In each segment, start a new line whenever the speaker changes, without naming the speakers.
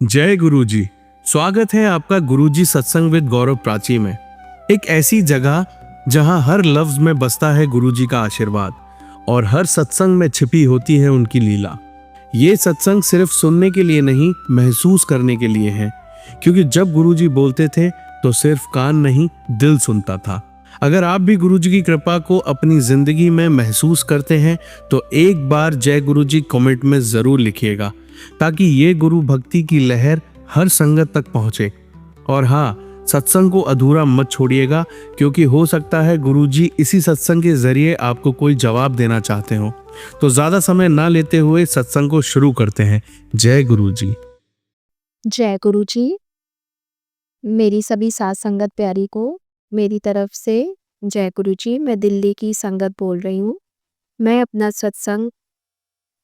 जय गुरुजी। स्वागत है आपका गुरुजी सत्संग विद गौरव प्राची में। एक ऐसी जगह जहां हर लफ्ज में बसता है गुरुजी का आशीर्वाद और हर सत्संग में छिपी होती है उनकी लीला। ये सत्संग सिर्फ सुनने के लिए नहीं, महसूस करने के लिए है, क्योंकि जब गुरुजी बोलते थे तो सिर्फ कान नहीं, दिल सुनता था। अगर आप भी गुरुजी की कृपा को अपनी जिंदगी में महसूस करते हैं तो एक बार जय गुरुजी कमेंट में जरूर लिखिएगा, ताकि ये गुरु भक्ति की लहर हर संगत तक पहुंचे। और हाँ, सत्संग को अधूरा मत छोड़िएगा, क्योंकि हो सकता है गुरुजी इसी सत्संग के जरिए आपको कोई जवाब देना चाहते हो। तो ज्यादा समय ना लेते हुए सत्संग को शुरू करते हैं। जय गुरुजी।
जय गुरु जी। मेरी सभी साथ संगत प्यारी को मेरी तरफ से जय गुरु जी। मैं दिल्ली की संगत बोल रही हूँ। मैं अपना सत्संग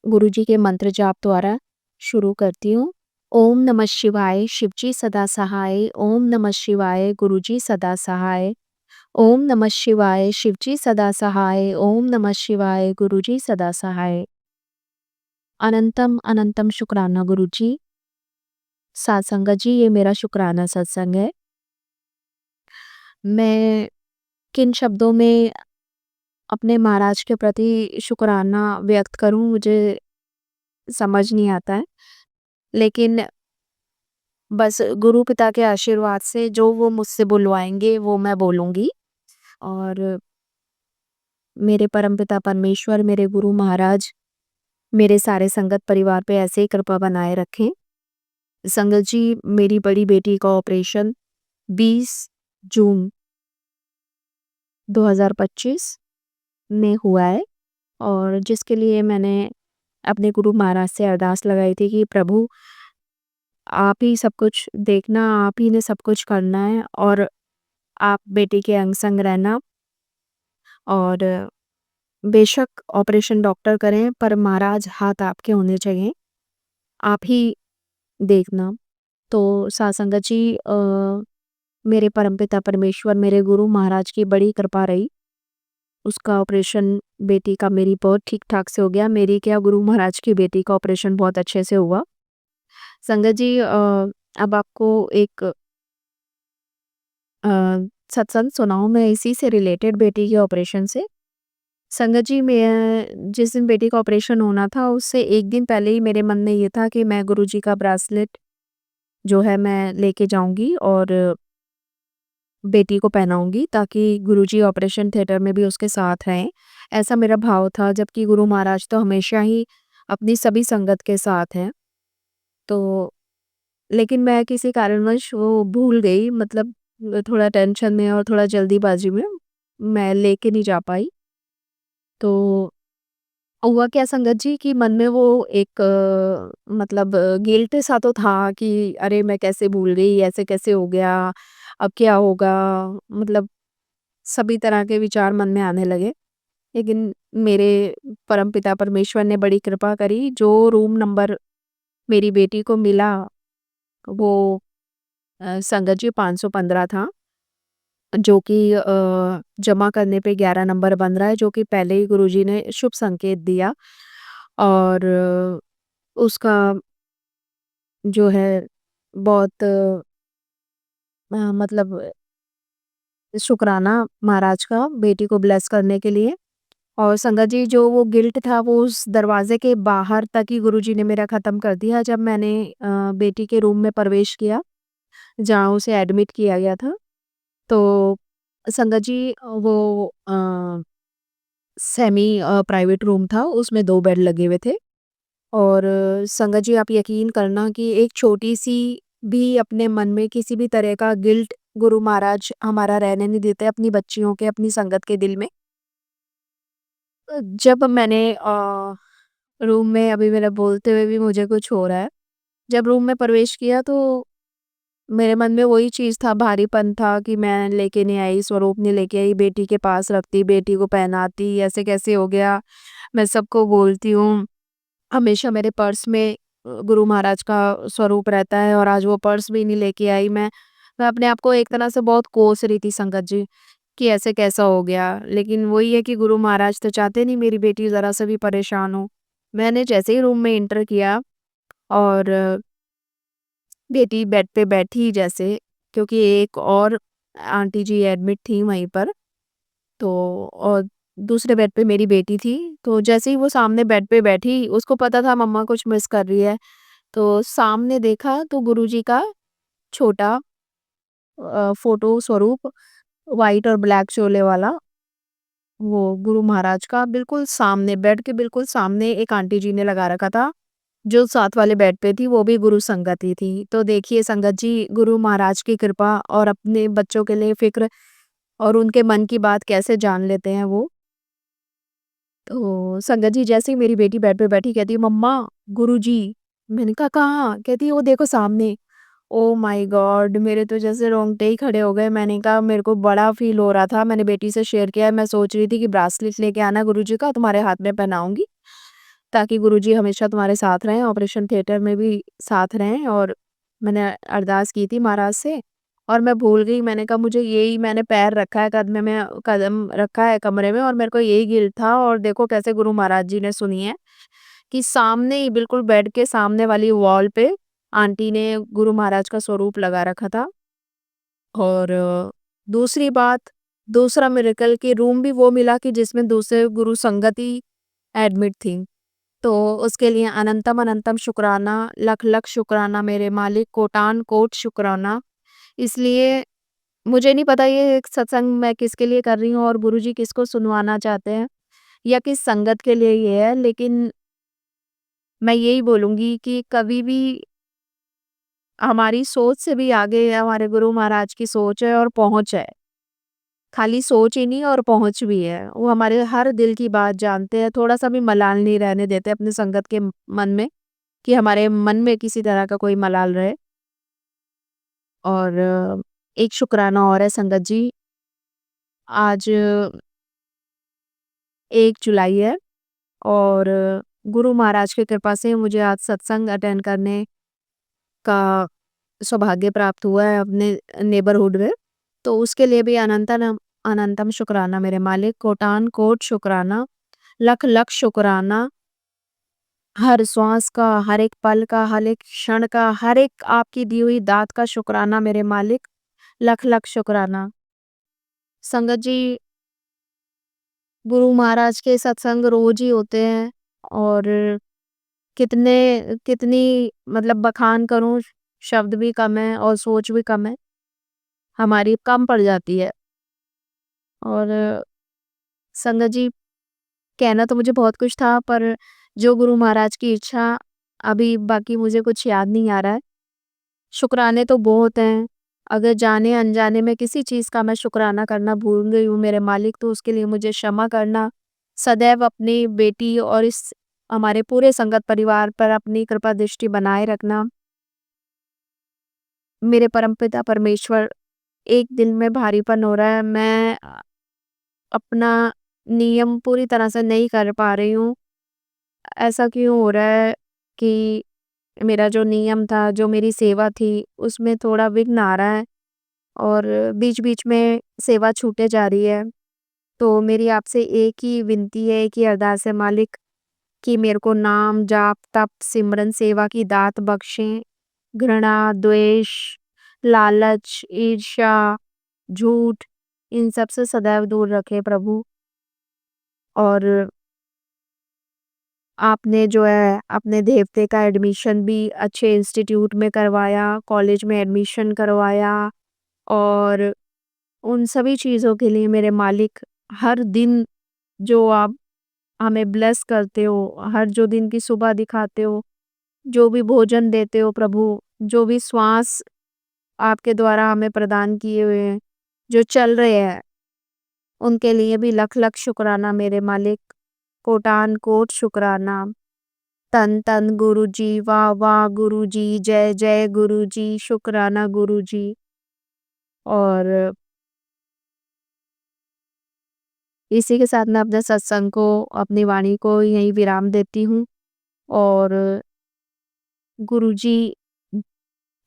गुरु जी के मंत्र जाप द्वारा शुरू करती हूँ। ओम नमः शिवाय, शिवजी सदा सहाय। ओम नमः शिवाय, गुरु जी सदा सहाय। ओम नमः शिवाय, शिवजी सदा सहाय। ओम नमः शिवाय, गुरु जी सदा सहाय। अनंतम अनंतम शुक्राना गुरु जी। साथ संगत जी, ये मेरा शुक्राना सत्संग है। मैं किन शब्दों में अपने महाराज के प्रति शुक्राना व्यक्त करूं, मुझे समझ नहीं आता है। लेकिन बस गुरु पिता के आशीर्वाद से जो वो मुझसे बुलवाएंगे वो मैं बोलूंगी। और मेरे परमपिता परमेश्वर, मेरे गुरु महाराज मेरे सारे संगत परिवार पे ऐसे ही कृपा बनाए रखें। संगत जी, मेरी बड़ी बेटी का ऑपरेशन 20 जून 2025 में हुआ है, और जिसके लिए मैंने अपने गुरु महाराज से अरदास लगाई थी कि प्रभु, आप ही सब कुछ देखना, आप ही ने सब कुछ करना है, और आप बेटी के अंग संग रहना। और बेशक ऑपरेशन डॉक्टर करें, पर महाराज हाथ आपके होने चाहिए, आप ही देखना। तो सासंगत जी, मेरे परमपिता परमेश्वर, मेरे गुरु महाराज की बड़ी कृपा रही। उसका ऑपरेशन बेटी का मेरी बहुत ठीक ठाक से हो गया। मेरी क्या, गुरु महाराज की बेटी का ऑपरेशन बहुत अच्छे से हुआ। संगत जी, अब आपको एक अ, सत्संग सुनाऊं मैं इसी से रिलेटेड, बेटी के ऑपरेशन से। संगत जी, मैं जिस दिन बेटी का ऑपरेशन होना था उससे एक दिन पहले ही मेरे मन में ये था कि मैं गुरुजी का ब्रेसलेट जो है मैं लेके जाऊंगी और बेटी को पहनाऊंगी, ताकि गुरुजी ऑपरेशन थिएटर में भी उसके साथ रहें। ऐसा मेरा भाव था, जबकि गुरु महाराज तो हमेशा ही अपनी सभी संगत के साथ हैं। तो लेकिन मैं किसी कारणवश वो भूल गई, मतलब थोड़ा टेंशन में और थोड़ा जल्दीबाजी में मैं लेके नहीं जा पाई। तो हुआ क्या संगत जी, कि मन में वो एक मतलब गिल्ट सा तो था कि अरे मैं कैसे भूल गई, ऐसे कैसे हो गया, अब क्या होगा, मतलब सभी तरह के विचार मन में आने लगे। लेकिन मेरे परमपिता परमेश्वर ने बड़ी कृपा करी। जो रूम नंबर मेरी बेटी को मिला वो संगत जी 515 था, जो कि जमा करने पे 11 नंबर बन रहा है, जो कि पहले ही गुरुजी ने शुभ संकेत दिया। और उसका जो है बहुत मतलब शुक्राना महाराज का बेटी को ब्लेस करने के लिए। और संगत जी, जो वो गिल्ट था वो उस दरवाजे के बाहर तक ही गुरुजी ने मेरा खत्म कर दिया, जब मैंने बेटी के रूम में प्रवेश किया जहाँ उसे एडमिट किया गया था। तो संगत जी, वो सेमी प्राइवेट रूम था, उसमें 2 बेड लगे हुए थे। और संगत जी, आप यकीन करना कि एक छोटी-सी भी अपने मन में किसी भी तरह का गिल्ट गुरु महाराज हमारा रहने नहीं देते अपनी बच्चियों के, अपनी संगत के दिल में। जब मैंने रूम में, अभी मेरा बोलते हुए भी मुझे कुछ हो रहा है। जब रूम में प्रवेश किया तो मेरे मन में वही चीज़ था, भारीपन था कि मैं लेके नहीं आई, स्वरूप नहीं लेके आई, बेटी के पास रखती, बेटी को पहनाती, ऐसे कैसे हो गया? मैं सबको बोलती हूँ, हमेशा मेरे पर्स में गुरु महाराज का स्वरूप रहता है, और आज वो पर्स भी नहीं लेके आई मैं। मैं अपने आप को एक तरह से बहुत कोस रही थी संगत जी, कि ऐसे कैसा हो गया? लेकिन वही है कि गुरु महाराज तो चाहते नहीं मेरी बेटी ज़रा-सा भी परेशान हो। मैंने जैसे ही रूम में एंटर किया और बेटी बेड पे बैठी जैसे, क्योंकि एक और आंटी जी एडमिट थी वहीं पर, तो और दूसरे बेड पे मेरी बेटी थी। तो जैसे ही वो सामने बेड पे बैठी, उसको पता था मम्मा कुछ मिस कर रही है, तो सामने देखा तो गुरुजी का छोटा फ़ोटो स्वरूप व्हाइट और ब्लैक चोले वाला, वो गुरु महाराज का बिल्कुल सामने, बेड के बिल्कुल सामने एक आंटी जी ने लगा रखा था, जो साथ वाले बेड पे थी, वो भी गुरु संगत ही थी। तो देखिए संगत जी, गुरु महाराज की कृपा और अपने बच्चों के लिए फ़िक्र और उनके मन की बात कैसे जान लेते हैं वो। तो संगत जी जैसे ही मेरी बेटी बेड पे बैठी कहती है, "मम्मा, गुरुजी।" मैंने कहा, "कहाँ?" कहती है, "वो देखो सामने।" Oh my God! मेरे तो जैसे रोंगटे ही खड़े हो गए। मैंने कहा मेरे को बड़ा फ़ील हो रहा था, मैंने बेटी से शेयर किया, मैं सोच रही थी कि ब्रेसलेट लेके आना गुरुजी का, तुम्हारे हाथ में पहनाऊँगी, ताकि गुरुजी हमेशा तुम्हारे साथ रहें, ऑपरेशन थिएटर में भी साथ रहें। और मैंने अरदास की थी महाराज से और मैं भूल गई, मैंने कहा मुझे यही, मैंने पैर रखा है कदम रखा है कमरे में और मेरे को यही गिल्ट था। और देखो कैसे गुरु महाराज जी ने सुनी है कि सामने ही बिल्कुल बेड के सामने वाली वॉल पे आंटी ने गुरु महाराज का स्वरूप लगा रखा था। और दूसरी बात, दूसरा मिरेकल कि रूम भी वो मिला कि जिसमें दूसरे गुरु संगति एडमिट थी। तो उसके लिए अनंतम अनंतम शुक्राना, लख लख शुक्राना मेरे मालिक, कोटान कोट शुक्राना। इसलिए मुझे नहीं पता ये एक सत्संग मैं किसके लिए कर रही हूँ और गुरुजी किसको सुनवाना चाहते हैं या किस संगत के लिए ये है, लेकिन मैं यही बोलूँगी कि कभी भी हमारी सोच से भी आगे हमारे गुरु महाराज की सोच है और पहुँच है। खाली सोच ही नहीं और पहुँच भी है। वो हमारे हर दिल की बात जानते हैं, थोड़ा-सा भी मलाल नहीं रहने देते अपने संगत के मन में, कि हमारे मन में किसी तरह का कोई मलाल रहे। और एक शुक्राना और है संगत जी, आज 1 जुलाई है और गुरु महाराज की कृपा से मुझे आज सत्संग अटेंड करने का सौभाग्य प्राप्त हुआ है अपने नेबरहुड में। तो उसके लिए भी अनंतन अनंतम शुक्राना मेरे मालिक, कोटान कोट शुक्राना, लख लख शुक्राना। हर श्वास का, हर एक पल का, हर एक क्षण का, हर एक आपकी दी हुई दात का शुक्राना मेरे मालिक, लख लख शुक्राना। संगत जी, गुरु महाराज के सत्संग रोज ही होते हैं और कितने कितनी मतलब बखान करूं, शब्द भी कम है और सोच भी कम है, हमारी कम पड़ जाती है। और संगत जी, कहना तो मुझे बहुत कुछ था, पर जो गुरु महाराज की इच्छा, अभी बाकी मुझे कुछ याद नहीं आ रहा है। शुक्राने तो बहुत हैं, अगर जाने अनजाने में किसी चीज़ का मैं शुक्राना करना भूल गई हूँ मेरे मालिक, तो उसके लिए मुझे क्षमा करना। सदैव अपनी बेटी और इस हमारे पूरे संगत परिवार पर अपनी कृपा दृष्टि बनाए रखना। मेरे परमपिता परमेश्वर, एक दिल में भारीपन हो रहा है, मैं अपना नियम पूरी तरह से नहीं कर पा रही हूँ। ऐसा क्यों हो रहा है कि मेरा जो नियम था, जो मेरी सेवा थी, उसमें थोड़ा विघ्न आ रहा है और बीच-बीच में सेवा छूटे जा रही है। तो मेरी आपसे एक ही विनती है, एक ही अरदास है मालिक, कि मेरे को नाम, जाप, तप, सिमरन, सेवा की दात बख्शें। घृणा, द्वेष, लालच, ईर्ष्या, झूठ, इन सब से सदैव दूर रखें प्रभु। और आपने जो है अपने देवते का एडमिशन भी अच्छे इंस्टीट्यूट में करवाया, कॉलेज में एडमिशन करवाया और उन सभी चीज़ों के लिए मेरे मालिक, हर दिन जो आप हमें ब्लेस करते हो, हर जो दिन की सुबह दिखाते हो, जो भी भोजन देते हो प्रभु, जो भी श्वास आपके द्वारा हमें प्रदान किए हुए हैं, जो चल रहे हैं, उनके लिए भी लख लख शुक्राना मेरे मालिक, कोटान कोट शुक्राना। तन तन गुरुजी, वाह वाह गुरुजी, जय जय गुरुजी, शुक्राना गुरुजी। और इसी के साथ मैं अपने सत्संग को, अपनी वाणी को यहीं विराम देती हूँ और गुरुजी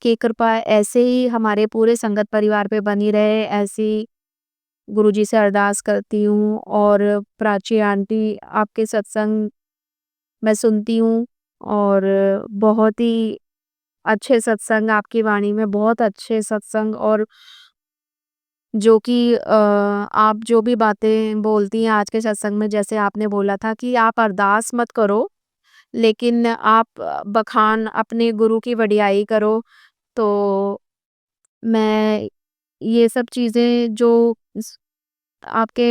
की कृपा ऐसे ही हमारे पूरे संगत परिवार पे बनी रहे, ऐसी गुरुजी से अरदास करती हूँ। और प्राची आंटी, आपके सत्संग मैं सुनती हूँ और बहुत ही अच्छे सत्संग आपकी वाणी में, बहुत अच्छे सत्संग, और जो कि आप जो भी बातें बोलती हैं आज के सत्संग में, जैसे आपने बोला था कि आप अरदास मत करो, लेकिन आप बखान अपने गुरु की वडियाई करो। तो मैं ये सब चीज़ें जो आपके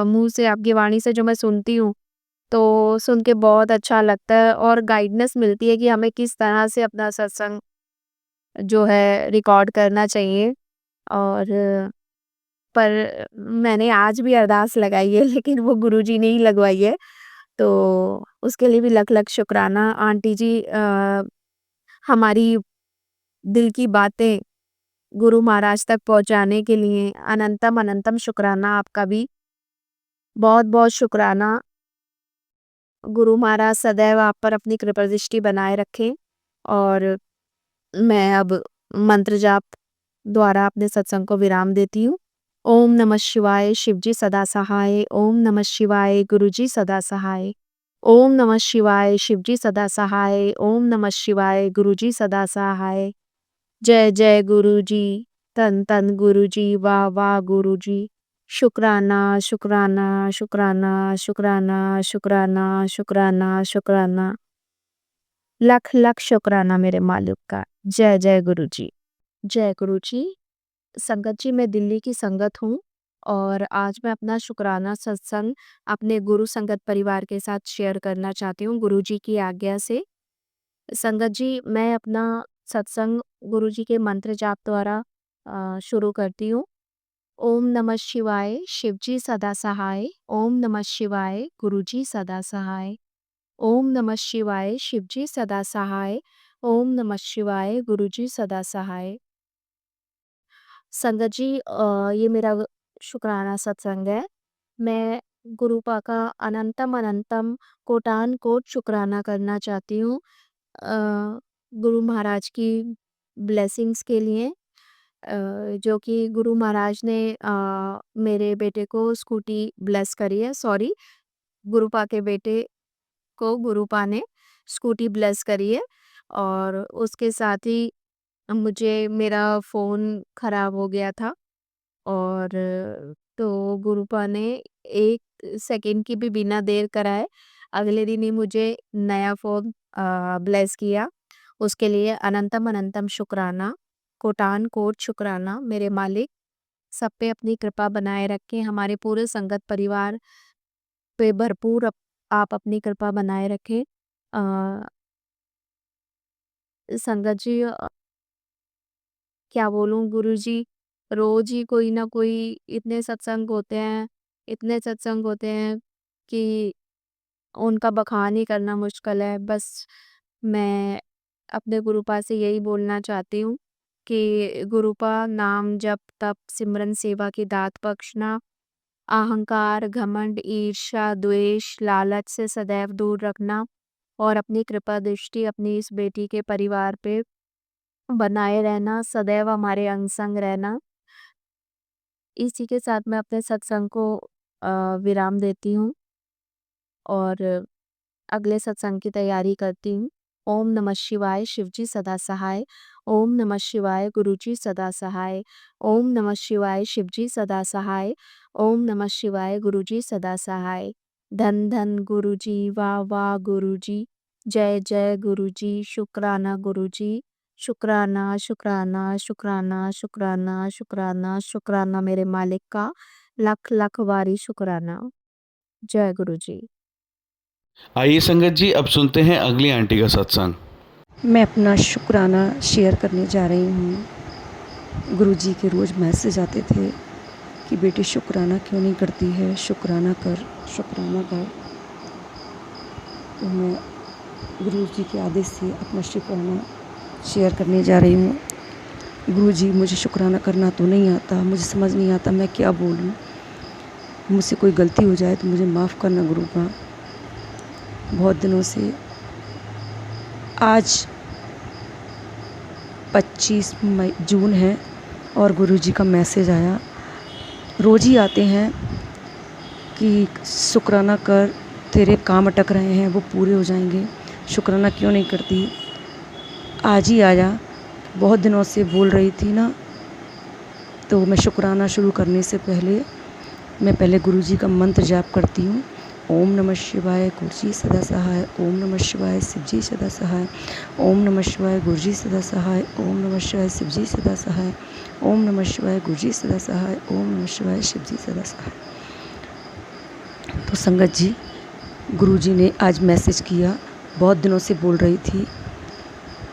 मुँह से, आपकी वाणी से जो मैं सुनती हूँ, तो सुन के बहुत अच्छा लगता है और गाइडेंस मिलती है कि हमें किस तरह से अपना सत्संग जो है रिकॉर्ड करना चाहिए। और पर मैंने आज भी अरदास लगाई है लेकिन वो गुरुजी ने ही लगवाई है, तो उसके लिए भी लख-लख शुक्राना। आंटी जी, हमारी दिल की बातें गुरु महाराज तक पहुँचाने के लिए अनंतम अनंतम शुक्राना आपका भी। बहुत-बहुत शुक्राना। गुरु महाराज सदैव आप पर अपनी कृपा दृष्टि बनाए रखें। और मैं अब मंत्र जाप द्वारा अपने सत्संग को विराम देती हूँ। ओम नमः शिवाय, शिवजी सदा सहाय। ओम नमः शिवाय, गुरुजी सदा सहाय। ओम नमः शिवाय, शिवजी सदा सहाय। ओम नमः शिवाय, गुरुजी सदा सहाय। जय जय गुरुजी, तन तन गुरुजी, वाह वाह गुरुजी। शुक्राना शुक्राना शुक्राना शुक्राना शुक्राना शुक्राना शुक्राना, लख लख शुक्राना मेरे मालिक का। जय जय गुरुजी। जय गुरुजी। संगत जी, मैं दिल्ली की संगत हूँ और आज मैं अपना शुक्राना सत्संग अपने गुरु संगत परिवार के साथ शेयर करना चाहती हूँ गुरुजी की आज्ञा से। संगत जी, मैं अपना सत्संग गुरुजी के मंत्र जाप द्वारा शुरू करती हूँ। ओम नमः शिवाय, शिवजी सदा सहाय। ओम नमः शिवाय, गुरुजी सदा सहाय। ओम नमः शिवाय, शिवजी सदा सहाय। ओम नमः शिवाय, गुरुजी सदा सहाय। संगत जी, ये मेरा शुक्राना सत्संग है। मैं गुरु पा का अनंतम अनंतम कोटान कोट शुक्राना करना चाहती हूँ गुरु महाराज की ब्लेसिंग्स के लिए, जो कि गुरु महाराज ने मेरे बेटे को स्कूटी ब्लेस करी है। सॉरी, गुरुपा के बेटे को गुरुपा ने स्कूटी ब्लेस करी है। और उसके साथ ही मुझे मेरा फ़ोन खराब हो गया था, और तो गुरुपा ने 1 सेकंड की भी बिना देर कराए अगले दिन ही मुझे नया फ़ोन ब्लेस किया। उसके लिए अनंतम अनंतम शुक्राना, कोटान कोट शुक्राना। मेरे मालिक सब पे अपनी कृपा बनाए रखें, हमारे पूरे संगत परिवार पे भरपूर आप अपनी कृपा बनाए रखें। संगत जी, क्या बोलूँ गुरुजी, रोज ही कोई ना कोई इतने सत्संग होते हैं, इतने सत्संग होते हैं कि उनका बखान ही करना मुश्किल है। बस मैं अपने गुरुपा से यही बोलना चाहती हूँ कि गुरुपा, नाम जप तप सिमरन सेवा की दात बख्शना, अहंकार घमंड ईर्ष्या द्वेष लालच से सदैव दूर रखना, और अपनी कृपा दृष्टि अपनी इस बेटी के परिवार पे बनाए रहना, सदैव हमारे अंग संग रहना। इसी के साथ मैं अपने सत्संग को विराम देती हूँ और अगले सत्संग की तैयारी करती हूँ। ओम नमः शिवाय, शिवजी सदा सहाय। ओम नमः शिवाय, गुरुजी सदा सहाय। ओम नमः शिवाय, शिवजी सदा सहाय। ओम नमः शिवाय, गुरुजी सदा सहाय। धन धन गुरुजी, वाह वाह गुरुजी। जय जय गुरुजी, शुक्राना गुरुजी। शुक्राना शुक्राना शुक्राना शुक्राना शुक्राना शुक्राना मेरे मालिक का, लख लख वारी शुक्राना। जय गुरुजी।
आइए संगत जी, अब सुनते हैं अगली आंटी का सत्संग।
मैं अपना शुक्राना शेयर करने जा रही हूँ। गुरुजी के रोज़ मैसेज आते थे कि बेटी शुक्राना क्यों नहीं करती है, शुक्राना कर, शुक्राना कर। तो मैं गुरुजी के आदेश से अपना शुक्राना शेयर करने जा रही हूँ। गुरुजी, मुझे शुक्राना करना तो नहीं आता, मुझे समझ नहीं आता मैं क्या बोलूँ। मुझसे कोई गलती हो जाए तो मुझे माफ़ करना गुरुपा। बहुत दिनों से, आज 25 जून है और गुरुजी का मैसेज आया। रोज़ ही आते हैं कि शुक्राना कर, तेरे काम अटक रहे हैं वो पूरे हो जाएंगे, शुक्राना क्यों नहीं करती। आज ही आया। बहुत दिनों से बोल रही थी ना, तो मैं शुक्राना शुरू करने से पहले मैं पहले गुरुजी का मंत्र जाप करती हूँ। ओम नमः शिवाय गुरुजी सदा सहाय, ओम नमः शिवाय शिवजी सदा सहाय, ओम नमः शिवाय गुरुजी सदा सहाय, ओम नमः शिवाय शिवजी सदा सहाय, ओम नमः शिवाय गुरुजी सदा सहाय, ओम नमः शिवाय शिवजी सदा सहाय। तो संगत जी, गुरुजी ने आज मैसेज किया। बहुत दिनों से बोल रही थी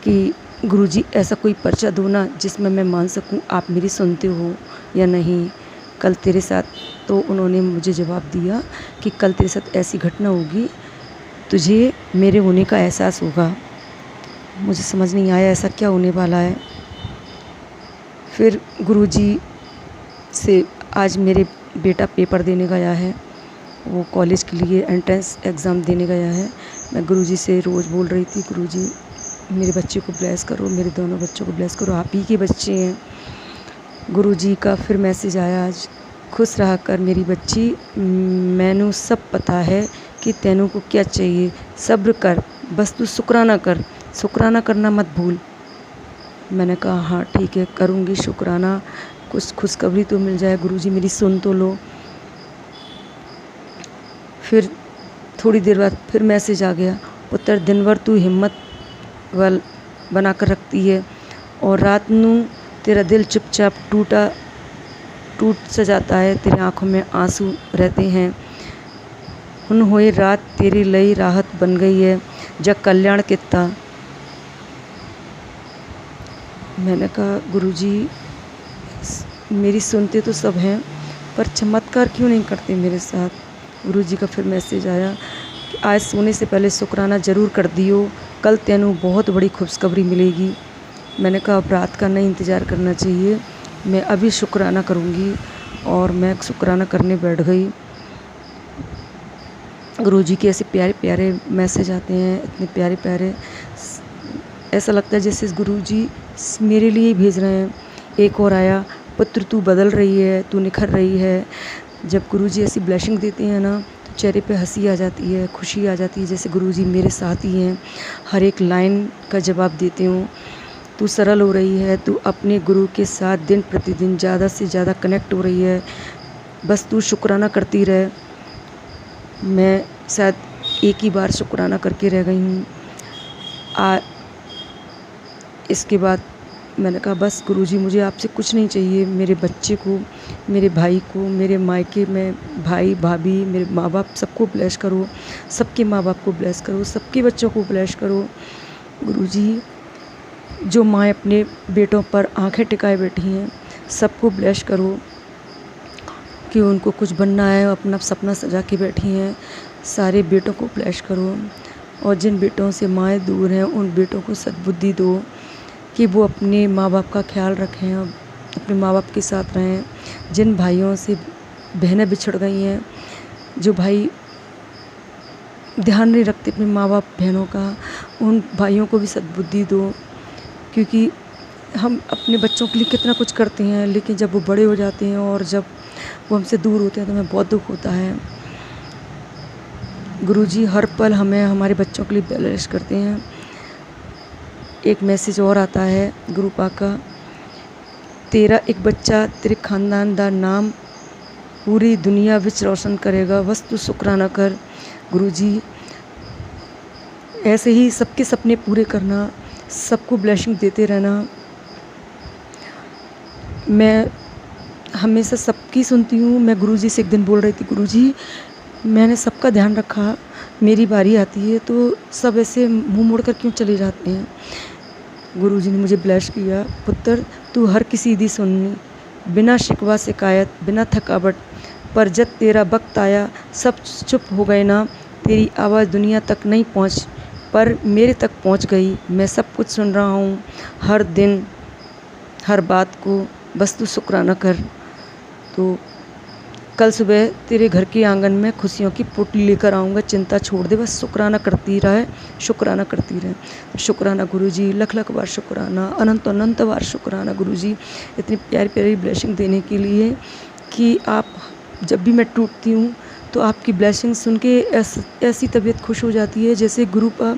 कि गुरुजी ऐसा कोई पर्चा दो ना जिसमें मैं मान सकूं आप मेरी सुनते हो या नहीं। कल तेरे साथ, तो उन्होंने मुझे जवाब दिया कि कल तेरे साथ ऐसी घटना होगी, तुझे मेरे होने का एहसास होगा। मुझे समझ नहीं आया ऐसा क्या होने वाला है। फिर गुरुजी से आज मेरे बेटा पेपर देने गया है, वो कॉलेज के लिए एंट्रेंस एग्ज़ाम देने गया है। मैं गुरुजी से रोज़ बोल रही थी, गुरुजी मेरे बच्चे को ब्लेस करो, मेरे दोनों बच्चों को ब्लेस करो, आप ही के बच्चे हैं। गुरुजी का फिर मैसेज आया आज, खुश रहा कर मेरी बच्ची, मैनू सब पता है कि तैनू को क्या चाहिए, सब्र कर, बस तू शुक्राना कर, शुक्राना करना मत भूल। मैंने कहा हाँ ठीक है, करूँगी शुक्राना, कुछ खुशखबरी तो मिल जाए, गुरुजी मेरी सुन तो लो। फिर थोड़ी देर बाद फिर मैसेज आ गया, पुत्र दिन भर तू हिम्मत वल बना कर रखती है और रात नू तेरा दिल चुपचाप टूट सा जाता है, तेरी आँखों में आंसू रहते हैं। हुन होए रात तेरी लई राहत बन गई है, जग कल्याण कितना। मैंने कहा गुरुजी मेरी सुनते तो सब हैं, पर चमत्कार क्यों नहीं करते मेरे साथ। गुरुजी का फिर मैसेज आया कि आज सोने से पहले शुक्राना ज़रूर कर दियो, कल तेनू बहुत बड़ी खुशखबरी मिलेगी। मैंने कहा अब रात का नहीं इंतज़ार करना चाहिए, मैं अभी शुक्राना करूँगी। और मैं शुक्राना करने बैठ गई। गुरुजी के ऐसे प्यारे प्यारे मैसेज आते हैं, इतने प्यारे प्यारे, ऐसा लगता है जैसे गुरुजी मेरे लिए ही भेज रहे हैं। एक और आया, पुत्र तू बदल रही है, तू निखर रही है। जब गुरुजी ऐसी ब्लेसिंग देते हैं ना, तो चेहरे पे हंसी आ जाती है, खुशी आ जाती है, जैसे गुरुजी मेरे साथ ही हैं। हर एक लाइन का जवाब देती हूँ। तू सरल हो रही है, तू अपने गुरु के साथ दिन प्रतिदिन ज़्यादा से ज़्यादा कनेक्ट हो रही है, बस तू शुक्राना करती रहे। मैं शायद एक ही बार शुक्राना करके रह गई हूँ। इसके बाद मैंने कहा बस गुरुजी मुझे आपसे कुछ नहीं चाहिए, मेरे बच्चे को, मेरे भाई को, मेरे मायके में भाई भाभी, मेरे माँ बाप सबको ब्लेस करो, सबके माँ बाप को ब्लेस करो, सबके बच्चों को ब्लेस करो। गुरुजी जो माँ अपने बेटों पर आंखें टिकाए बैठी हैं, सबको ब्लेस करो कि उनको कुछ बनना है, अपना सपना सजा के बैठी हैं। सारे बेटों को ब्लेस करो और जिन बेटों से माएँ दूर हैं उन बेटों को सद्बुद्धि दो कि वो अपने माँ बाप का ख्याल रखें और अपने माँ बाप के साथ रहें। जिन भाइयों से बहनें बिछड़ गई हैं, जो भाई ध्यान नहीं रखते अपने माँ बाप बहनों का, उन भाइयों को भी सद्बुद्धि दो। क्योंकि हम अपने बच्चों के लिए कितना कुछ करते हैं, लेकिन जब वो बड़े हो जाते हैं और जब वो हमसे दूर होते हैं तो हमें बहुत दुख होता है। गुरुजी हर पल हमें हमारे बच्चों के लिए ब्लेस करते हैं। एक मैसेज और आता है गुरु पाक का, तेरा एक बच्चा तेरे खानदान दा नाम पूरी दुनिया विच रोशन करेगा, बस तू शुक्राना कर। गुरुजी ऐसे ही सबके सपने पूरे करना, सबको ब्लेसिंग देते रहना। मैं हमेशा सबकी सुनती हूँ। मैं गुरुजी से एक दिन बोल रही थी, गुरुजी मैंने सबका ध्यान रखा, मेरी बारी आती है तो सब ऐसे मुंह मोड़ कर क्यों चले जाते हैं। गुरुजी ने मुझे ब्लेस किया, पुत्र तू हर किसी दी सुननी, बिना शिकवा शिकायत, बिना थकावट, पर जब तेरा वक्त आया सब चुप हो गए ना, तेरी आवाज़ दुनिया तक नहीं पहुँच पर मेरे तक पहुँच गई। मैं सब कुछ सुन रहा हूँ, हर दिन हर बात को, बस तू शुक्राना कर। तो कल सुबह तेरे घर के आंगन में खुशियों की पुटली लेकर आऊँगा, चिंता छोड़ दे, बस शुक्राना करती रहे, शुक्राना करती रहे। शुक्राना गुरुजी, लख लख बार शुक्राना, अनंत अनंत बार शुक्राना गुरुजी, इतनी प्यारी प्यारी ब्लेसिंग देने के लिए कि आप जब भी मैं टूटती हूँ तो आपकी ब्लेसिंग सुन के ऐसी तबीयत खुश हो जाती है जैसे गुरु का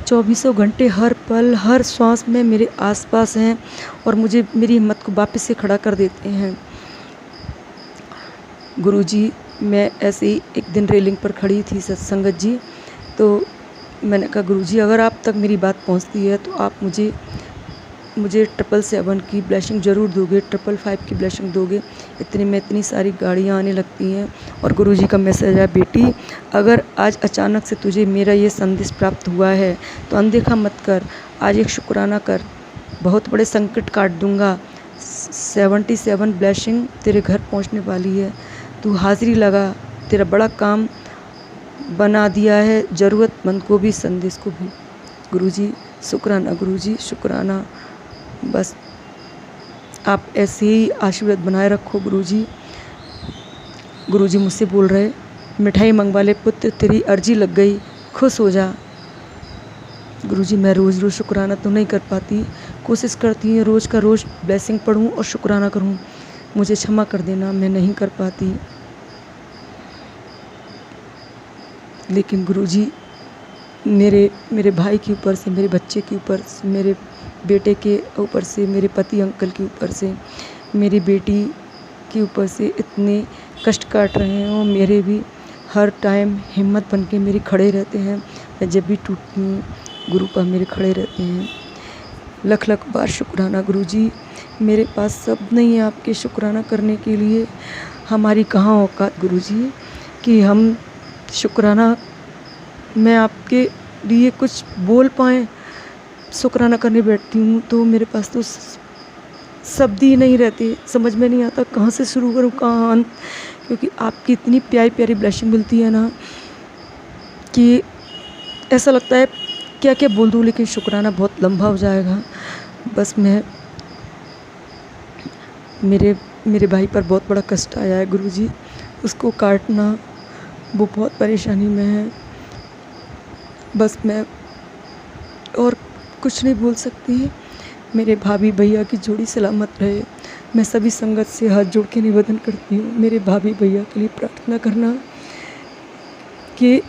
चौबीसों घंटे हर पल हर श्वास में मेरे आसपास हैं और मुझे मेरी हिम्मत को वापस से खड़ा कर देते हैं। गुरुजी, मैं ऐसे ही एक दिन रेलिंग पर खड़ी थी सत्संगत जी, तो मैंने कहा गुरुजी अगर आप तक मेरी बात पहुंचती है तो आप मुझे 777 की ब्लेसिंग ज़रूर दोगे, 555 की ब्लेसिंग दोगे। इतने में इतनी सारी गाड़ियाँ आने लगती हैं और गुरुजी का मैसेज है, बेटी अगर आज अचानक से तुझे मेरा ये संदेश प्राप्त हुआ है तो अनदेखा मत कर, आज एक शुक्राना कर, बहुत बड़े संकट काट दूंगा। 77 ब्लेसिंग तेरे घर पहुंचने वाली है, तू हाजिरी लगा, तेरा बड़ा काम बना दिया है, ज़रूरतमंद को भी संदेश को भी। गुरुजी शुक्राना, गुरुजी शुक्राना, बस आप ऐसे ही आशीर्वाद बनाए रखो गुरुजी। गुरुजी मुझसे बोल रहे, मिठाई मंगवा ले पुत्र, तेरी अर्जी लग गई, खुश हो जा। गुरुजी मैं रोज़ रोज़ शुक्राना तो नहीं कर पाती, कोशिश करती हूँ रोज़ का रोज़ ब्लेसिंग पढ़ूँ और शुक्राना करूँ, मुझे क्षमा कर देना, मैं नहीं कर पाती। लेकिन गुरुजी मेरे भाई के ऊपर से, मेरे बच्चे के ऊपर से, मेरे बेटे के ऊपर से, मेरे पति अंकल के ऊपर से, मेरी बेटी के ऊपर से इतने कष्ट काट रहे हैं और मेरे भी हर टाइम हिम्मत बन के मेरी खड़े रहते हैं। मैं जब भी टूटती हूँ गुरु पा मेरे खड़े रहते हैं। लख लख बार शुक्राना गुरुजी, मेरे पास सब नहीं है आपके शुक्राना करने के लिए। हमारी कहाँ औकात गुरुजी कि हम शुक्राना मैं आपके लिए कुछ बोल पाएँ। शुक्राना करने बैठती हूँ तो मेरे पास तो शब्द ही नहीं रहते, समझ में नहीं आता कहाँ से शुरू करूँ कहाँ अंत, क्योंकि आपकी इतनी प्यारी प्यारी ब्लेसिंग मिलती है ना कि ऐसा लगता है क्या क्या बोल दूँ, लेकिन शुक्राना बहुत लंबा हो जाएगा। बस मेरे भाई पर बहुत बड़ा कष्ट आया है गुरुजी, उसको काटना वो बहुत परेशानी में है। बस मैं और कुछ नहीं बोल सकती। मेरे भाभी भैया की जोड़ी सलामत रहे। मैं सभी संगत से हाथ जोड़ के निवेदन करती हूँ, मेरे भाभी भैया के लिए प्रार्थना करना कि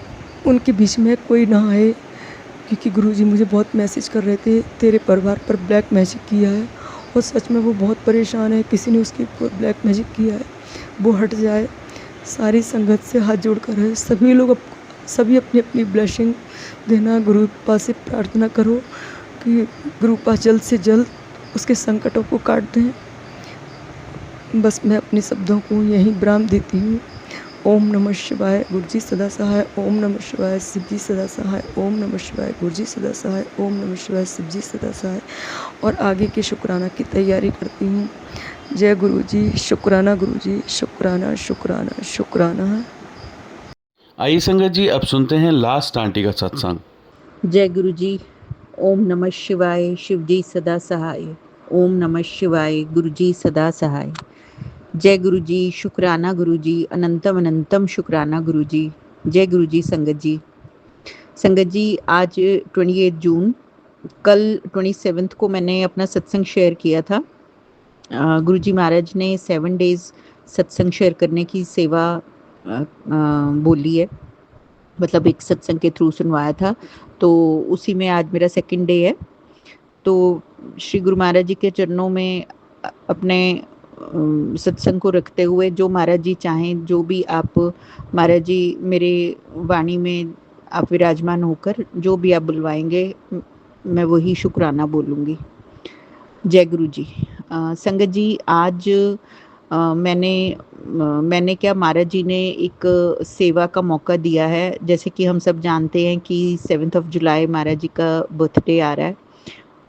उनके बीच में कोई ना आए, क्योंकि गुरुजी मुझे बहुत मैसेज कर रहे थे तेरे परिवार पर ब्लैक मैजिक किया है, और सच में वो बहुत परेशान है, किसी ने उसके ऊपर ब्लैक मैजिक किया है, वो हट जाए। सारी संगत से हाथ जोड़ कर है, सभी लोग सभी अपनी अपनी ब्लेसिंग देना, गुरु पास से प्रार्थना करो कि गुरु पास जल्द से जल्द उसके संकटों को काट दें। बस मैं अपने शब्दों को यहीं विराम देती हूँ। ओम नमः शिवाय, गुरुजी सदा सहाय। ओम नमः शिवाय, शिवजी सदा सहाय। ओम नमः शिवाय, गुरुजी सदा सहाय। ओम नमः शिवाय, शिवजी सदा सहाय। और आगे के शुक्राना की तैयारी करती हूँ। जय गुरुजी, शुक्राना गुरुजी, शुक्राना शुक्राना शुक्राना।
आइए संगत जी, अब सुनते हैं लास्ट आंटी का सत्संग।
जय गुरु जी। ओम नमः शिवाय, शिव जी सदा सहाय। ओम नमः शिवाय, गुरु जी सदा सहाय। जय गुरु जी, शुक्राना गुरु जी, अनंतम अनंतम शुक्राना गुरु जी। जय गुरु जी। संगत जी आज 28 जून, कल 27 को मैंने अपना सत्संग शेयर किया था। गुरु जी महाराज ने 7 डेज सत्संग शेयर करने की सेवा बोली है, मतलब एक सत्संग के थ्रू सुनवाया था, तो उसी में आज मेरा 2nd डे है। तो श्री गुरु महाराज जी के चरणों में अपने सत्संग को रखते हुए जो महाराज जी चाहें, जो भी आप महाराज जी मेरे वाणी में आप विराजमान होकर जो भी आप बुलवाएंगे, मैं वही शुक्राना बोलूँगी। जय गुरु जी। संगत जी आज मैंने क्या, महाराज जी ने एक सेवा का मौका दिया है। जैसे कि हम सब जानते हैं कि 7 जुलाई महाराज जी का बर्थडे आ रहा है,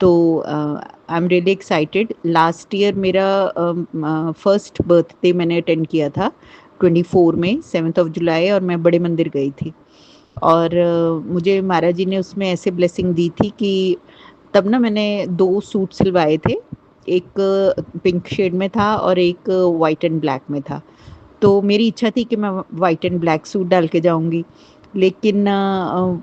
तो I am really excited. Last year मेरा फर्स्ट बर्थडे मैंने अटेंड किया था 24 में 7 जुलाई, और मैं बड़े मंदिर गई थी, और मुझे महाराज जी ने उसमें ऐसे ब्लेसिंग दी थी कि तब ना मैंने 2 सूट सिलवाए थे, एक पिंक शेड में था और एक वाइट एंड ब्लैक में था। तो मेरी इच्छा थी कि मैं वाइट एंड ब्लैक सूट डाल के जाऊंगी, लेकिन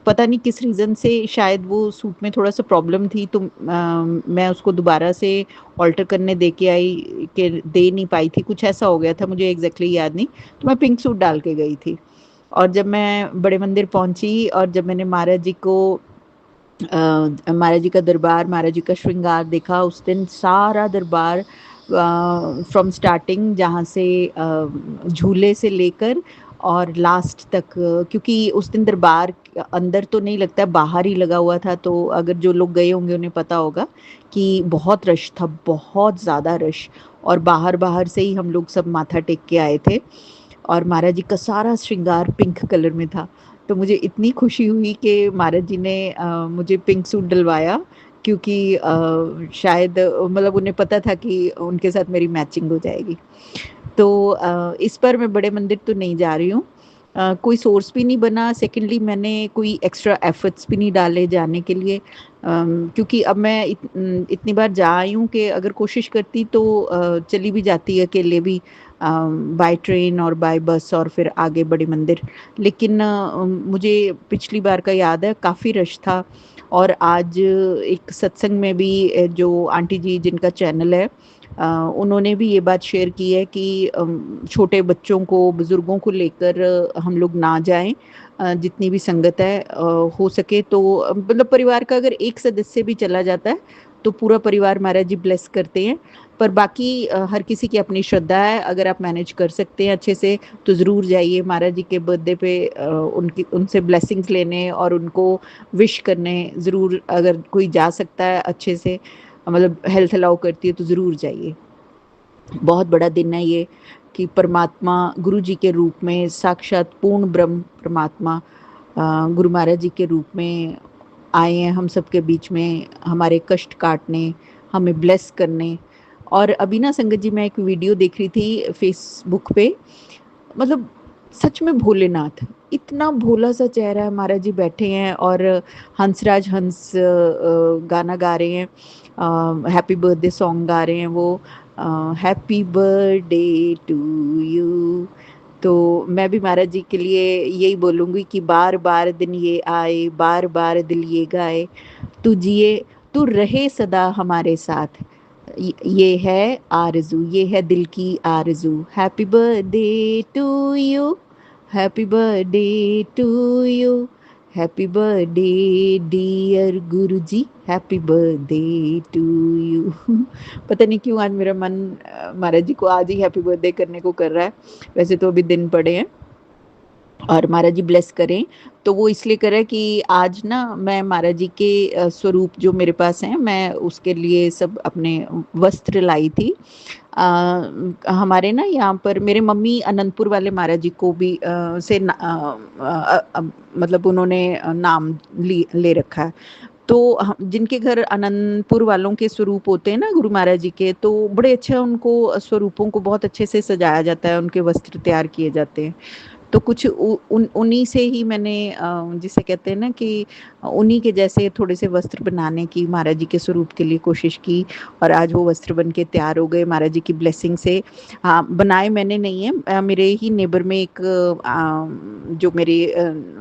पता नहीं किस रीज़न से शायद वो सूट में थोड़ा सा प्रॉब्लम थी, तो मैं उसको दोबारा से ऑल्टर करने दे नहीं पाई थी, कुछ ऐसा हो गया था, मुझे एग्जैक्टली याद नहीं। तो मैं पिंक सूट डाल के गई थी, और जब मैं बड़े मंदिर पहुंची और जब मैंने महाराज जी को महाराज जी का दरबार, महाराज जी का श्रृंगार देखा। उस दिन सारा दरबार फ्रॉम स्टार्टिंग, जहाँ से झूले से लेकर और लास्ट तक, क्योंकि उस दिन दरबार अंदर तो नहीं लगता है, बाहर ही लगा हुआ था। तो अगर जो लोग गए होंगे उन्हें पता होगा कि बहुत रश था, बहुत ज़्यादा रश। और बाहर बाहर से ही हम लोग सब माथा टेक के आए थे। और महाराज जी का सारा श्रृंगार पिंक कलर में था। तो मुझे इतनी खुशी हुई कि महाराज जी ने मुझे पिंक सूट डलवाया, क्योंकि शायद मतलब उन्हें पता था कि उनके साथ मेरी मैचिंग हो जाएगी। तो इस बार मैं बड़े मंदिर तो नहीं जा रही हूँ। कोई सोर्स भी नहीं बना। सेकेंडली मैंने कोई एक्स्ट्रा एफर्ट्स भी नहीं डाले जाने के लिए, क्योंकि अब मैं इतनी बार जा आई हूँ कि अगर कोशिश करती तो चली भी जाती है अकेले भी, बाय ट्रेन और बाय बस और फिर आगे बड़े मंदिर। लेकिन मुझे पिछली बार का याद है, काफ़ी रश था। और आज एक सत्संग में भी जो आंटी जी जिनका चैनल है, उन्होंने भी ये बात शेयर की है कि छोटे बच्चों को, बुज़ुर्गों को लेकर हम लोग ना जाएं। जितनी भी संगत है, हो सके तो मतलब परिवार का अगर एक सदस्य भी चला जाता है तो पूरा परिवार महाराज जी ब्लेस करते हैं। पर बाकी हर किसी की अपनी श्रद्धा है। अगर आप मैनेज कर सकते हैं अच्छे से तो ज़रूर जाइए महाराज जी के बर्थडे पे, उनकी उनसे ब्लेसिंग्स लेने और उनको विश करने ज़रूर। अगर कोई जा सकता है अच्छे से, मतलब हेल्थ अलाउ करती है, तो ज़रूर जाइए। बहुत बड़ा दिन है ये कि परमात्मा गुरु जी के रूप में, साक्षात पूर्ण ब्रह्म परमात्मा गुरु महाराज जी के रूप में आए हैं हम सबके बीच में, हमारे कष्ट काटने, हमें ब्लेस करने। और अभी ना संगत जी, मैं एक वीडियो देख रही थी फेसबुक पे, मतलब सच में भोलेनाथ, इतना भोला सा चेहरा है। महाराज जी बैठे हैं और हंसराज हंस गाना गा रहे हैं, हैप्पी बर्थडे सॉन्ग गा रहे हैं वो, हैप्पी बर्थडे टू यू। तो मैं भी महाराज जी के लिए यही बोलूँगी कि बार बार दिन ये आए, बार बार दिल ये गाए, तू जिए, तू रहे सदा हमारे साथ। ये है आरज़ू, ये है दिल की आरज़ू। Happy birthday to you, happy birthday to you, happy birthday dear Guruji, happy birthday to you. पता नहीं क्यों आज मेरा मन महाराज जी को आज ही हैप्पी बर्थडे करने को कर रहा है। वैसे तो अभी दिन पड़े हैं और महाराज जी ब्लेस करें, तो वो इसलिए करें कि आज ना मैं महाराज जी के स्वरूप जो मेरे पास हैं, मैं उसके लिए सब अपने वस्त्र लाई थी। हमारे ना यहाँ पर मेरे मम्मी अनंतपुर वाले महाराज जी को भी मतलब उन्होंने नाम ले रखा है। तो जिनके घर अनंतपुर वालों के स्वरूप होते हैं ना गुरु महाराज जी के, तो बड़े अच्छे उनको स्वरूपों को बहुत अच्छे से सजाया जाता है, उनके वस्त्र तैयार किए जाते हैं। तो कुछ उन्हीं से ही मैंने जिसे कहते हैं ना कि उन्हीं के जैसे थोड़े से वस्त्र बनाने की महाराज जी के स्वरूप के लिए कोशिश की। और आज वो वस्त्र बन के तैयार हो गए महाराज जी की ब्लेसिंग से। हाँ, बनाए मैंने नहीं है, मेरे ही नेबर में एक जो मेरे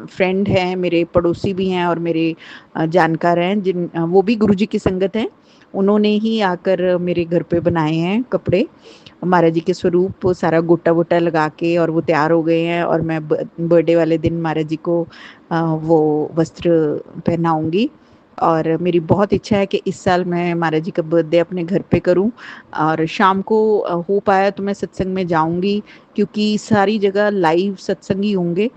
फ्रेंड हैं, मेरे पड़ोसी भी हैं और मेरे जानकार हैं, वो भी गुरु जी की संगत हैं। उन्होंने ही आकर मेरे घर पे बनाए हैं कपड़े महाराज जी के स्वरूप, वो सारा गोटा वोटा लगा के, और वो तैयार हो गए हैं। और मैं बर्थडे वाले दिन महाराज जी को वो वस्त्र पहनाऊंगी। और मेरी बहुत इच्छा है कि इस साल मैं महाराज जी का बर्थडे अपने घर पे करूं। और शाम को हो पाया तो मैं सत्संग में जाऊंगी, क्योंकि सारी जगह लाइव सत्संग ही होंगे।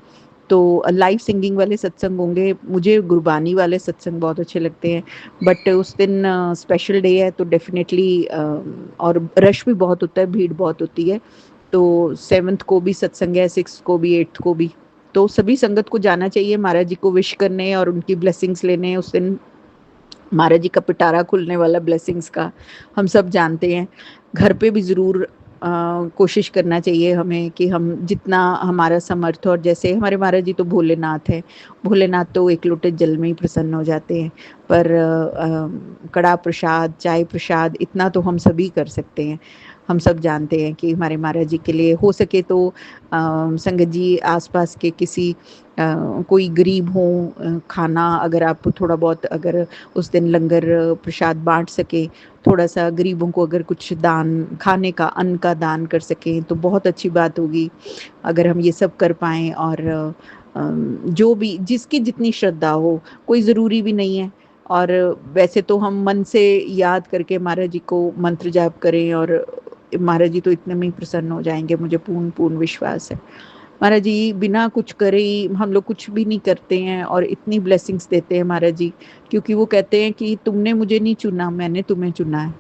तो लाइव सिंगिंग वाले सत्संग होंगे। मुझे गुरबानी वाले सत्संग बहुत अच्छे लगते हैं, बट उस दिन स्पेशल डे है तो डेफिनेटली, और रश भी बहुत होता है, भीड़ बहुत होती है। तो 7th को भी सत्संग है, 6th को भी, 8th को भी। तो सभी संगत को जाना चाहिए महाराज जी को विश करने और उनकी ब्लेसिंग्स लेने। उस दिन महाराज जी का पिटारा खुलने वाला ब्लेसिंग्स का, हम सब जानते हैं। घर पे भी ज़रूर कोशिश करना चाहिए हमें कि हम जितना हमारा समर्थ, और जैसे हमारे महाराज जी तो भोलेनाथ हैं, भोलेनाथ तो एक लोटे जल में ही प्रसन्न हो जाते हैं। पर कड़ा प्रसाद, चाय प्रसाद, इतना तो हम सभी कर सकते हैं। हम सब जानते हैं कि हमारे महाराज जी के लिए हो सके तो संगत जी आसपास के किसी कोई गरीब हो, खाना अगर आप थोड़ा बहुत, अगर उस दिन लंगर प्रसाद बांट सके, थोड़ा सा गरीबों को अगर कुछ दान, खाने का, अन्न का दान कर सकें तो बहुत अच्छी बात होगी। अगर हम ये सब कर पाएँ, और जो भी जिसकी जितनी श्रद्धा हो, कोई ज़रूरी भी नहीं है और वैसे तो हम मन से याद करके महाराज जी को मंत्र जाप करें और महाराज जी तो इतने में ही प्रसन्न हो जाएंगे, मुझे पूर्ण पूर्ण विश्वास है। महाराज जी बिना कुछ करे ही हम लोग कुछ भी नहीं करते हैं और इतनी ब्लेसिंग्स देते हैं महाराज जी, क्योंकि वो कहते हैं कि तुमने मुझे नहीं चुना, मैंने तुम्हें चुना है,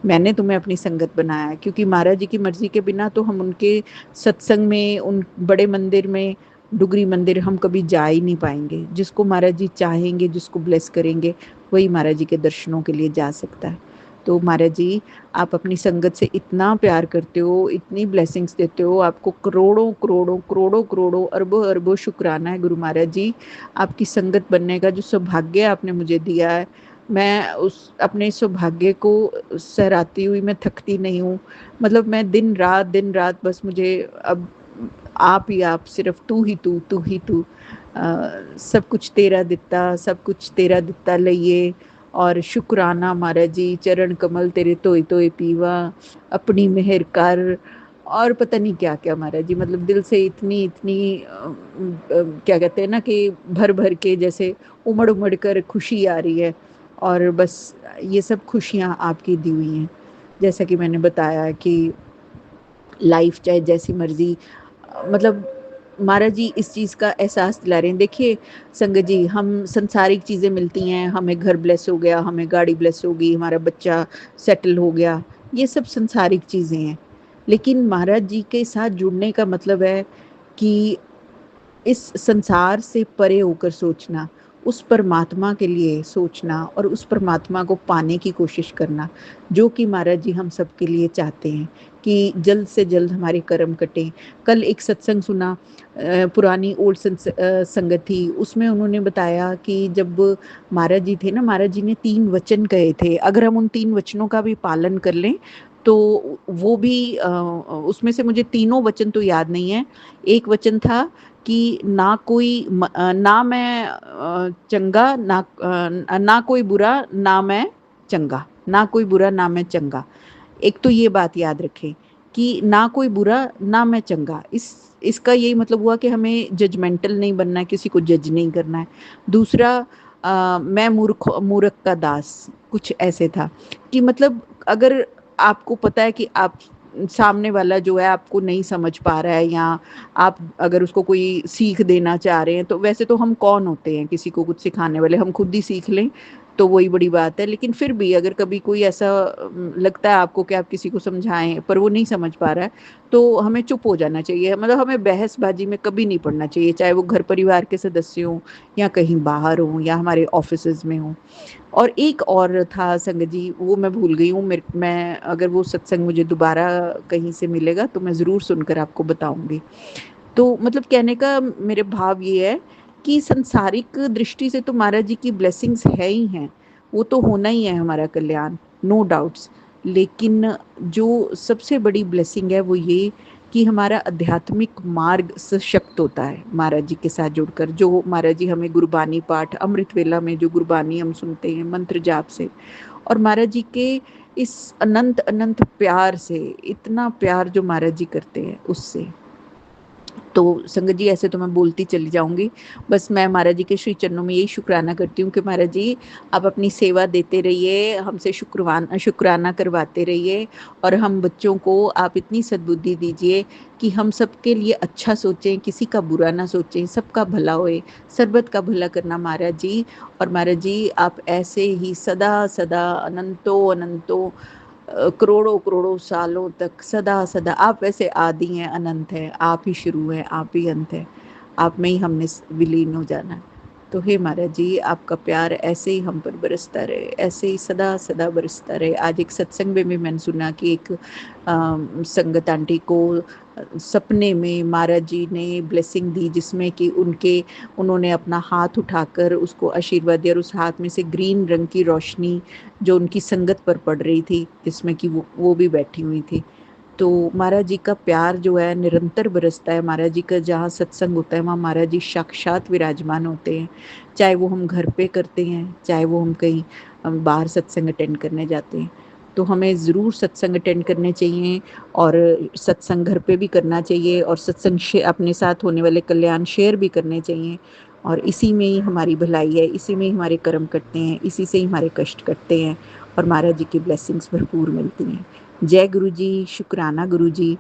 मैंने तुम्हें अपनी संगत बनाया है। क्योंकि महाराज जी की मर्जी के बिना तो हम उनके सत्संग में, उन बड़े मंदिर में, डुगरी मंदिर हम कभी जा ही नहीं पाएंगे। जिसको महाराज जी चाहेंगे, जिसको ब्लेस करेंगे, वही महाराज जी के दर्शनों के लिए जा सकता है। तो महाराज जी आप अपनी संगत से इतना प्यार करते हो, इतनी ब्लेसिंग्स देते हो, आपको करोड़ों करोड़ों करोड़ों करोड़ों अरबों अरबों शुक्राना है गुरु महाराज जी। आपकी संगत बनने का जो सौभाग्य आपने मुझे दिया है, मैं उस अपने सौभाग्य को सहराती हुई मैं थकती नहीं हूँ। मतलब मैं दिन रात बस मुझे अब आप ही आप, सिर्फ तू ही तू ही तू, सब कुछ तेरा दिता, सब कुछ तेरा दिता लइए। और शुक्राना महाराज जी, चरण कमल तेरे धोए धोए पीवा, अपनी मेहर कर, और पता नहीं क्या क्या महाराज जी। मतलब दिल से इतनी इतनी क्या कहते हैं ना कि भर भर के जैसे उमड़ उमड़ कर खुशी आ रही है। और बस ये सब खुशियाँ आपकी दी हुई हैं। जैसा कि मैंने बताया कि लाइफ चाहे जैसी मर्जी, मतलब महाराज जी इस चीज़ का एहसास दिला रहे हैं। देखिए संगत जी, हम संसारिक चीज़ें मिलती हैं, हमें घर ब्लेस हो गया, हमें गाड़ी ब्लेस हो गई, हमारा बच्चा सेटल हो गया, ये सब संसारिक चीज़ें हैं। लेकिन महाराज जी के साथ जुड़ने का मतलब है कि इस संसार से परे होकर सोचना, उस परमात्मा के लिए सोचना और उस परमात्मा को पाने की कोशिश करना, जो कि महाराज जी हम सबके लिए चाहते हैं कि जल्द से जल्द हमारे कर्म कटें। कल एक सत्संग सुना, पुरानी ओल्ड संगत थी, उसमें उन्होंने बताया कि जब महाराज जी थे ना, महाराज जी ने 3 वचन कहे थे। अगर हम उन 3 वचनों का भी पालन कर लें तो वो भी उसमें से मुझे तीनों वचन तो याद नहीं है। एक वचन था कि ना कोई ना मैं चंगा, ना कोई बुरा, ना मैं चंगा, ना कोई बुरा ना मैं चंगा। एक तो ये बात याद रखें कि ना कोई बुरा ना मैं चंगा, इसका यही मतलब हुआ कि हमें जजमेंटल नहीं बनना है, किसी को जज नहीं करना है। दूसरा मैं मूर्ख का दास, कुछ ऐसे था कि मतलब अगर आपको पता है कि आप सामने वाला जो है आपको नहीं समझ पा रहा है, या आप अगर उसको कोई सीख देना चाह रहे हैं, तो वैसे तो हम कौन होते हैं किसी को कुछ सिखाने वाले, हम खुद ही सीख लें तो वही बड़ी बात है। लेकिन फिर भी अगर कभी कोई ऐसा लगता है आपको कि आप किसी को समझाएं पर वो नहीं समझ पा रहा है, तो हमें चुप हो जाना चाहिए। मतलब हमें बहसबाजी में कभी नहीं पड़ना चाहिए, चाहे वो घर परिवार के सदस्य हों या कहीं बाहर हों या हमारे ऑफिसेज में हों। और एक और था संगत जी, वो मैं भूल गई हूँ। मैं अगर वो सत्संग मुझे दोबारा कहीं से मिलेगा तो मैं ज़रूर सुनकर आपको बताऊंगी। तो मतलब कहने का मेरे भाव ये है कि संसारिक दृष्टि से तो महाराज जी की ब्लेसिंग्स है ही हैं, वो तो होना ही है हमारा कल्याण, नो डाउट्स। लेकिन जो सबसे बड़ी ब्लेसिंग है वो ये कि हमारा आध्यात्मिक मार्ग सशक्त होता है महाराज जी के साथ जुड़कर। जो महाराज जी हमें गुरबानी पाठ, अमृत वेला में जो गुरबानी हम सुनते हैं मंत्र जाप से, और महाराज जी के इस अनंत अनंत प्यार से, इतना प्यार जो महाराज जी करते हैं उससे। तो संगत जी ऐसे तो मैं बोलती चली जाऊंगी, बस मैं महाराज जी के श्री चरणों में यही शुक्राना करती हूँ कि महाराज जी आप अपनी सेवा देते रहिए, हमसे शुक्राना करवाते रहिए, और हम बच्चों को आप इतनी सद्बुद्धि दीजिए कि हम सबके लिए अच्छा सोचें, किसी का बुरा ना सोचें, सबका भला होए, सर्बत का भला करना महाराज जी। और महाराज जी आप ऐसे ही सदा सदा अनंतों अनंतों करोड़ों करोड़ों सालों तक सदा सदा, आप वैसे आदि हैं, अनंत है, आप ही शुरू है, आप ही अंत है, आप में ही हमने विलीन हो जाना है। तो हे महाराज जी आपका प्यार ऐसे ही हम पर बरसता रहे, ऐसे ही सदा सदा बरसता रहे। आज एक सत्संग में भी मैंने सुना कि एक संगत आंटी को सपने में महाराज जी ने ब्लेसिंग दी, जिसमें कि उन्होंने अपना हाथ उठाकर उसको आशीर्वाद दिया, और उस हाथ में से ग्रीन रंग की रोशनी जो उनकी संगत पर पड़ रही थी, जिसमें कि वो भी बैठी हुई थी। तो महाराज जी का प्यार जो है निरंतर बरसता है। महाराज जी का जहाँ सत्संग होता है वहाँ महाराज जी साक्षात विराजमान होते हैं, चाहे वो हम घर पे करते हैं, चाहे वो हम कहीं बाहर सत्संग अटेंड करने जाते हैं। तो हमें ज़रूर सत्संग अटेंड करने चाहिए, और सत्संग घर पे भी करना चाहिए, और सत्संग अपने साथ होने वाले कल्याण शेयर भी करने चाहिए। और इसी में ही हमारी भलाई है, इसी में ही हमारे कर्म कटते हैं, इसी से ही हमारे कष्ट कटते हैं और महाराज जी की ब्लेसिंग्स भरपूर मिलती हैं। जय गुरु जी, शुक्राना गुरु जी।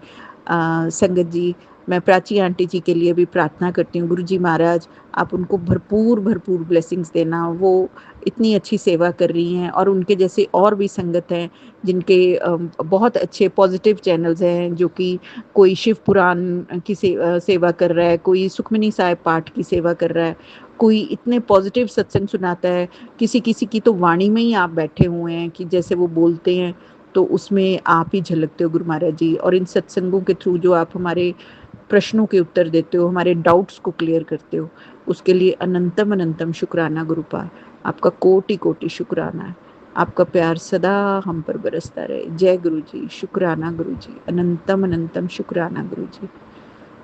संगत जी, मैं प्राची आंटी जी के लिए भी प्रार्थना करती हूँ, गुरु जी महाराज आप उनको भरपूर भरपूर ब्लेसिंग्स देना। वो इतनी अच्छी सेवा कर रही हैं और उनके जैसे और भी संगत हैं जिनके बहुत अच्छे पॉजिटिव चैनल्स हैं, जो कि कोई शिव पुराण की सेवा कर रहा है, कोई सुखमनी साहिब पाठ की सेवा कर रहा है, कोई इतने पॉजिटिव सत्संग सुनाता है। किसी किसी की तो वाणी में ही आप बैठे हुए हैं कि जैसे वो बोलते हैं तो उसमें आप ही झलकते हो गुरु महाराज जी। और इन सत्संगों के थ्रू जो आप हमारे प्रश्नों के उत्तर देते हो, हमारे डाउट्स को क्लियर करते हो, उसके लिए अनंतम अनंतम शुक्राना गुरुपाल। आपका कोटि कोटि शुक्राना है। आपका प्यार सदा हम पर बरसता रहे। जय गुरु जी, शुक्राना गुरु जी, अनंतम अनंतम शुक्राना गुरु जी।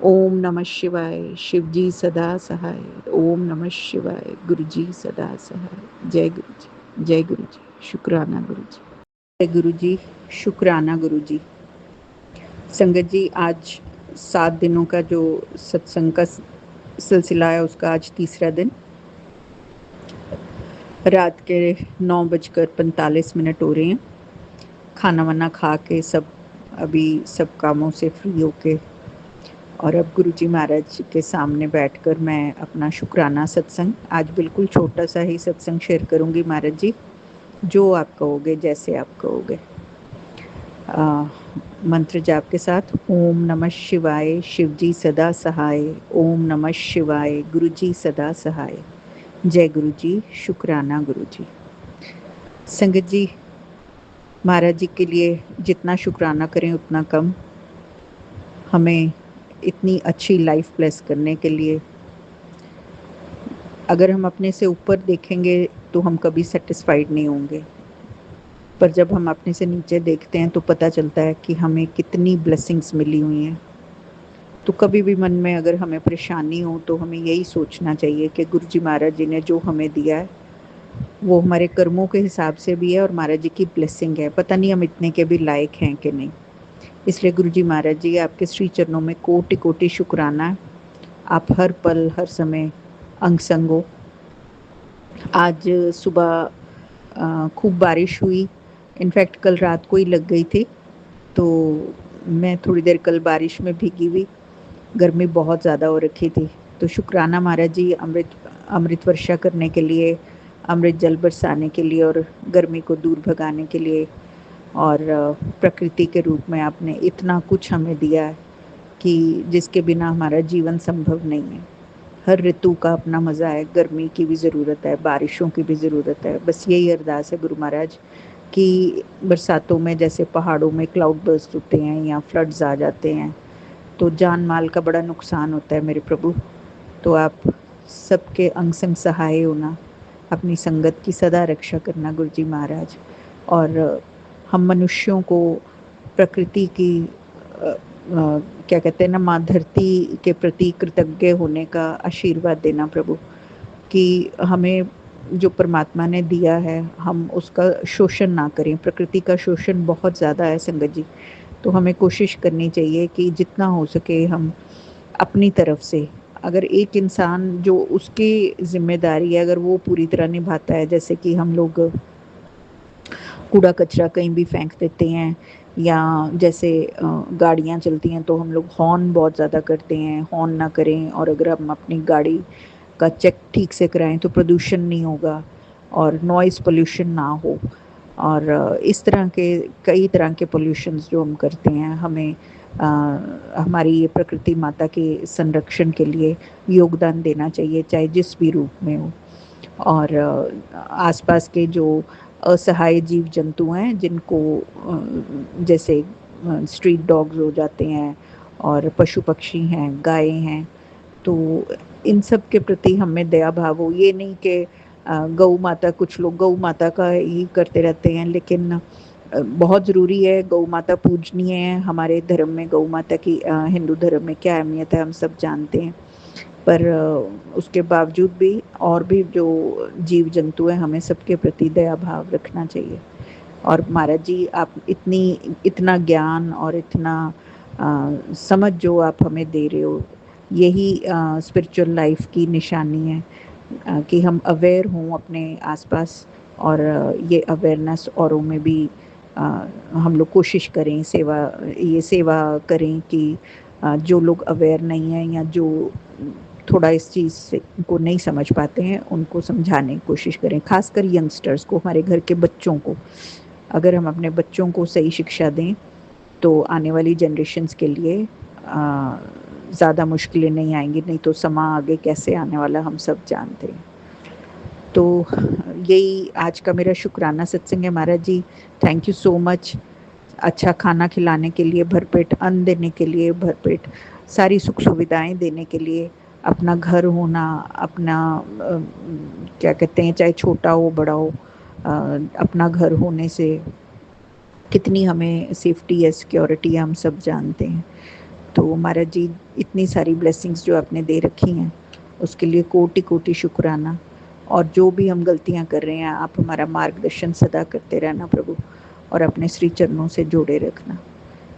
ओम नमः शिवाय, शिव जी सदा सहाय। ओम नमः शिवाय, गुरु जी सदा सहाय। जय गुरु जी, जय गुरु जी, शुक्राना गुरु जी। जय गुरु जी, शुक्राना गुरु जी। संगत जी, आज 7 दिनों का जो सत्संग का सिलसिला है उसका आज तीसरा दिन। रात के 9:45 हो रहे हैं। खाना वाना खा के सब अभी सब कामों से फ्री होके और अब गुरुजी महाराज के सामने बैठकर मैं अपना शुक्राना सत्संग, आज बिल्कुल छोटा सा ही सत्संग शेयर करूंगी महाराज जी, जो आप कहोगे, जैसे आप कहोगे। मंत्र जाप के साथ ओम नमः शिवाय, शिव जी सदा सहाय। ओम नमः शिवाय, गुरु जी सदा सहाय। जय गुरु जी, शुक्राना गुरु जी। संगत जी, महाराज जी के लिए जितना शुक्राना करें उतना कम। हमें इतनी अच्छी लाइफ ब्लेस करने के लिए, अगर हम अपने से ऊपर देखेंगे तो हम कभी सेटिस्फाइड नहीं होंगे, पर जब हम अपने से नीचे देखते हैं तो पता चलता है कि हमें कितनी ब्लेसिंग्स मिली हुई हैं। तो कभी भी मन में अगर हमें परेशानी हो तो हमें यही सोचना चाहिए कि गुरु जी महाराज जी ने जो हमें दिया है वो हमारे कर्मों के हिसाब से भी है और महाराज जी की ब्लेसिंग है। पता नहीं हम इतने के भी लायक हैं कि नहीं। इसलिए गुरु जी महाराज जी, आपके श्री चरणों में कोटि कोटि शुक्राना। आप हर पल हर समय अंग संग हो। आज सुबह खूब बारिश हुई, इनफैक्ट कल रात को ही लग गई थी, तो मैं थोड़ी देर कल बारिश में भीगी हुई। गर्मी बहुत ज़्यादा हो रखी थी, तो शुक्राना महाराज जी अमृत वर्षा करने के लिए, अमृत जल बरसाने के लिए और गर्मी को दूर भगाने के लिए। और प्रकृति के रूप में आपने इतना कुछ हमें दिया है कि जिसके बिना हमारा जीवन संभव नहीं है। हर ऋतु का अपना मज़ा है, गर्मी की भी ज़रूरत है, बारिशों की भी ज़रूरत है। बस यही अरदास है गुरु महाराज कि बरसातों में जैसे पहाड़ों में क्लाउड बर्स्ट होते हैं या फ्लड्स आ जाते हैं तो जान माल का बड़ा नुकसान होता है मेरे प्रभु। तो आप सबके अंग संग सहाय होना, अपनी संगत की सदा रक्षा करना गुरु जी महाराज। और हम मनुष्यों को प्रकृति की क्या कहते हैं ना, माँ धरती के प्रति कृतज्ञ होने का आशीर्वाद देना प्रभु, कि हमें जो परमात्मा ने दिया है हम उसका शोषण ना करें। प्रकृति का शोषण बहुत ज़्यादा है संगत जी, तो हमें कोशिश करनी चाहिए कि जितना हो सके हम अपनी तरफ से, अगर एक इंसान जो उसकी जिम्मेदारी है अगर वो पूरी तरह निभाता है, जैसे कि हम लोग कूड़ा कचरा कहीं भी फेंक देते हैं, या जैसे गाड़ियाँ चलती हैं तो हम लोग हॉर्न बहुत ज़्यादा करते हैं, हॉर्न ना करें। और अगर हम अपनी गाड़ी का चेक ठीक से कराएं तो प्रदूषण नहीं होगा और नॉइज़ पोल्यूशन ना हो। और इस तरह के कई तरह के पोल्यूशंस जो हम करते हैं, हमें हमारी ये प्रकृति माता के संरक्षण के लिए योगदान देना चाहिए, चाहे जिस भी रूप में हो। और आसपास के जो असहाय जीव जंतु हैं जिनको जैसे स्ट्रीट डॉग्स हो जाते हैं और पशु पक्षी हैं, गायें हैं, तो इन सब के प्रति हमें दया भाव हो। ये नहीं कि गौ माता, कुछ लोग गौ माता का ही करते रहते हैं, लेकिन बहुत ज़रूरी है, गौ माता पूजनीय है। हमारे धर्म में गौ माता की, हिंदू धर्म में क्या अहमियत है हम सब जानते हैं, पर उसके बावजूद भी और भी जो जीव जंतु हैं हमें सबके प्रति दया भाव रखना चाहिए। और महाराज जी, आप इतना ज्ञान और इतना समझ जो आप हमें दे रहे हो, यही स्पिरिचुअल लाइफ की निशानी है, कि हम अवेयर हों अपने आसपास, और ये अवेयरनेस औरों में भी हम लोग कोशिश करें, ये सेवा करें कि जो लोग अवेयर नहीं हैं या जो थोड़ा इस चीज़ से को नहीं समझ पाते हैं, उनको समझाने की कोशिश करें, खासकर यंगस्टर्स को, हमारे घर के बच्चों को। अगर हम अपने बच्चों को सही शिक्षा दें तो आने वाली जनरेशन्स के लिए ज़्यादा मुश्किलें नहीं आएंगी, नहीं तो समा आगे कैसे आने वाला हम सब जानते हैं। तो यही आज का मेरा शुक्राना सत्संग है। महाराज जी, थैंक यू सो मच, अच्छा खाना खिलाने के लिए, भरपेट अन्न देने के लिए, भरपेट सारी सुख सुविधाएं देने के लिए, अपना घर होना, अपना क्या कहते हैं, चाहे छोटा हो बड़ा हो, अपना घर होने से कितनी हमें सेफ्टी है, सिक्योरिटी है, हम सब जानते हैं। तो महाराज जी, इतनी सारी ब्लेसिंग्स जो आपने दे रखी हैं उसके लिए कोटि कोटि शुक्राना। और जो भी हम गलतियां कर रहे हैं, आप हमारा मार्गदर्शन सदा करते रहना प्रभु, और अपने श्री चरणों से जोड़े रखना।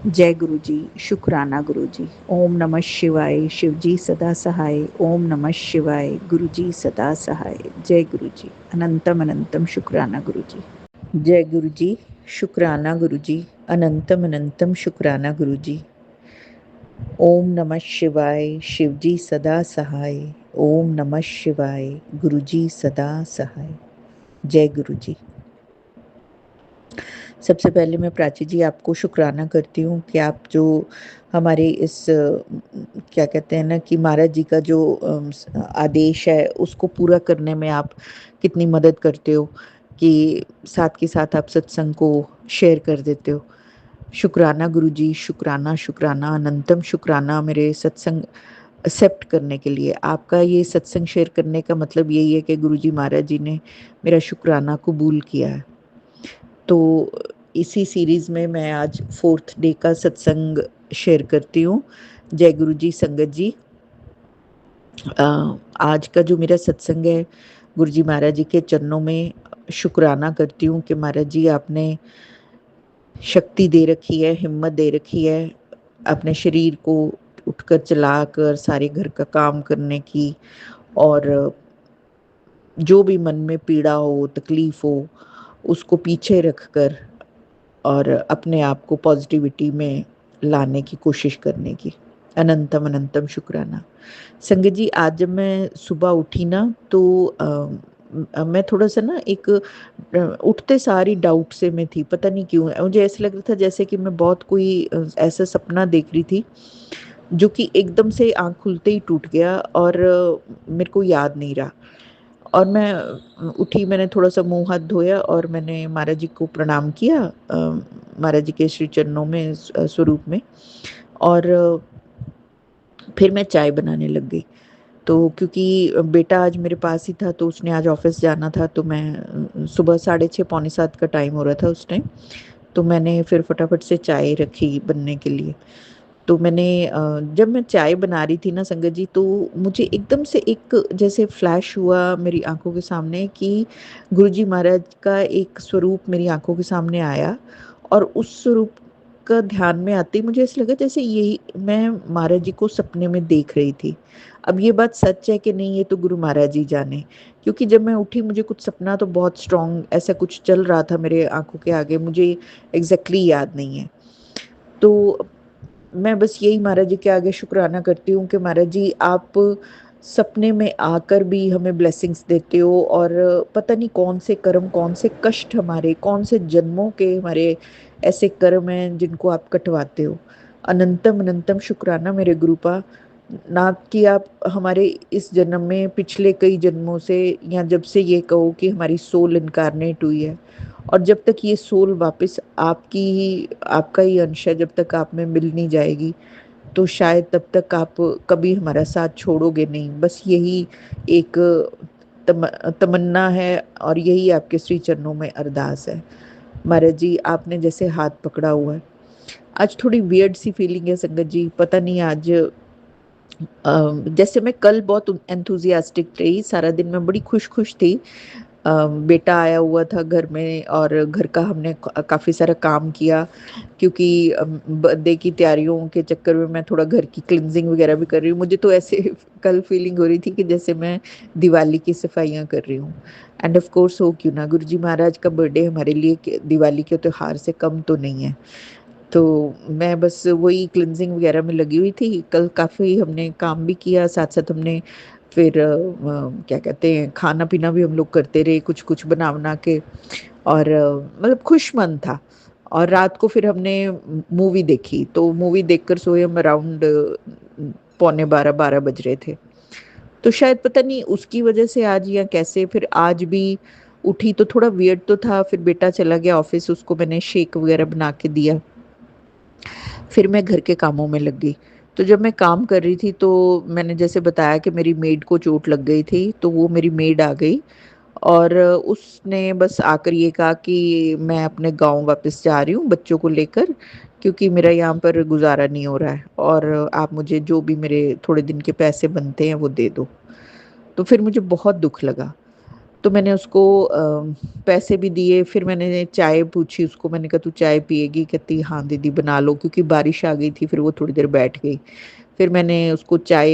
जय गुरु जी, शुक्राना गुरु जी। ओम नमः शिवाय, शिव जी सदा सहाय। ओम नमः शिवाय, गुरु जी सदा सहाय। जय गुरु जी, अनंतम अनंतम शुक्राना गुरु जी। जय गुरु जी, शुक्राना गुरु जी, अनंतम अनंतम शुक्राना गुरु जी। ओम नमः शिवाय, शिव जी सदा सहाय। ओम नमः शिवाय, गुरु जी सदा सहाय। जय गुरु जी। सबसे पहले मैं प्राची जी आपको शुक्राना करती हूँ कि आप जो हमारे इस क्या कहते हैं ना, कि महाराज जी का जो आदेश है उसको पूरा करने में आप कितनी मदद करते हो, कि साथ के साथ आप सत्संग को शेयर कर देते हो। शुक्राना गुरु जी, शुक्राना शुक्राना अनंतम शुक्राना मेरे सत्संग एक्सेप्ट करने के लिए। आपका ये सत्संग शेयर करने का मतलब यही है कि गुरु जी महाराज जी ने मेरा शुक्राना कबूल किया है। तो इसी सीरीज़ में मैं आज 4th डे का सत्संग शेयर करती हूँ। जय गुरु जी संगत जी। आज का जो मेरा सत्संग है, गुरु जी महाराज जी के चरणों में शुक्राना करती हूँ कि महाराज जी आपने शक्ति दे रखी है, हिम्मत दे रखी है, अपने शरीर को उठकर चलाकर सारे घर का काम करने की, और जो भी मन में पीड़ा हो, तकलीफ हो, उसको पीछे रखकर और अपने आप को पॉजिटिविटी में लाने की कोशिश करने की। अनंतम अनंतम शुक्राना। संगत जी, आज जब मैं सुबह उठी ना, तो मैं थोड़ा सा ना एक उठते सारी डाउट से मैं थी, पता नहीं क्यों। मुझे ऐसा लग रहा था जैसे कि मैं बहुत कोई ऐसा सपना देख रही थी जो कि एकदम से आँख खुलते ही टूट गया, और मेरे को याद नहीं रहा। और मैं उठी, मैंने थोड़ा सा मुंह हाथ धोया और मैंने महाराज जी को प्रणाम किया, महाराज जी के श्री चरणों में, स्वरूप में। और फिर मैं चाय बनाने लग गई। तो क्योंकि बेटा आज मेरे पास ही था, तो उसने आज ऑफिस जाना था, तो मैं सुबह 6:30 पौने 7 का टाइम हो रहा था उस टाइम। तो मैंने फिर फटाफट से चाय रखी बनने के लिए। तो मैंने जब मैं चाय बना रही थी ना संगत जी, तो मुझे एकदम से एक जैसे फ्लैश हुआ मेरी आंखों के सामने, कि गुरुजी महाराज का एक स्वरूप मेरी आंखों के सामने आया, और उस स्वरूप का ध्यान में आते ही मुझे ऐसा लगा जैसे यही मैं महाराज जी को सपने में देख रही थी। अब ये बात सच है कि नहीं, ये तो गुरु महाराज जी जाने, क्योंकि जब मैं उठी मुझे कुछ सपना तो बहुत स्ट्रॉन्ग ऐसा कुछ चल रहा था मेरे आंखों के आगे, मुझे एग्जैक्टली याद नहीं है। तो मैं बस यही महाराज जी के आगे शुक्राना करती हूँ कि महाराज जी आप सपने में आकर भी हमें ब्लेसिंग्स देते हो, और पता नहीं कौन से कर्म, कौन से कष्ट हमारे, कौन से जन्मों के हमारे ऐसे कर्म हैं जिनको आप कटवाते हो। अनंतम अनंतम शुक्राना मेरे गुरुपा, ना कि आप हमारे इस जन्म में, पिछले कई जन्मों से, या जब से ये कहो कि हमारी सोल इनकारनेट हुई है, और जब तक ये सोल वापस आपका ही अंश है, जब तक आप में मिल नहीं जाएगी, तो शायद तब तक आप कभी हमारा साथ छोड़ोगे नहीं। बस यही एक तमन्ना है, और यही आपके श्री चरणों में अरदास है। महाराज जी, आपने जैसे हाथ पकड़ा हुआ है, आज थोड़ी वियर्ड सी फीलिंग है संगत जी, पता नहीं आज जैसे मैं कल बहुत एंथुजियास्टिक रही, सारा दिन मैं बड़ी खुश खुश थी, बेटा आया हुआ था घर में और घर का हमने काफ़ी सारा काम किया क्योंकि बर्थडे की तैयारियों के चक्कर में मैं थोड़ा घर की क्लिनजिंग वगैरह भी कर रही हूँ। मुझे तो ऐसे कल फीलिंग हो रही थी कि जैसे मैं दिवाली की सफाइयाँ कर रही हूँ। एंड ऑफ कोर्स हो क्यों ना, गुरुजी महाराज का बर्थडे हमारे लिए दिवाली के त्योहार से कम तो नहीं है। तो मैं बस वही क्लिनजिंग वगैरह में लगी हुई थी। कल काफ़ी हमने काम भी किया, साथ-साथ हमने फिर क्या कहते हैं, खाना-पीना भी हम लोग करते रहे कुछ-कुछ बना-बना के और मतलब खुश मन था। और रात को फिर हमने मूवी देखी, तो मूवी देखकर सोए हम अराउंड पौने 12 बज रहे थे। तो शायद पता नहीं उसकी वजह से आज या कैसे फिर आज भी उठी तो थोड़ा वियर्ड तो था, फिर बेटा चला गया ऑफ़िस, उसको मैंने शेक वगैरह बना के दिया। फिर मैं घर के कामों में लग गई। तो जब मैं काम कर रही थी तो मैंने जैसे बताया कि मेरी मेड को चोट लग गई थी, तो वो मेरी मेड आ गई और उसने बस आकर ये कहा कि मैं अपने गाँव वापस जा रही हूँ बच्चों को लेकर, क्योंकि मेरा यहाँ पर गुज़ारा नहीं हो रहा है और आप मुझे जो भी मेरे थोड़े दिन के पैसे बनते हैं वो दे दो। तो फिर मुझे बहुत दुःख लगा। तो मैंने उसको पैसे भी दिए, फिर मैंने चाय पूछी उसको, मैंने कहा तू चाय पिएगी? कहती हाँ दीदी बना लो, क्योंकि बारिश आ गई थी, फिर वो थोड़ी देर बैठ गई। फिर मैंने उसको चाय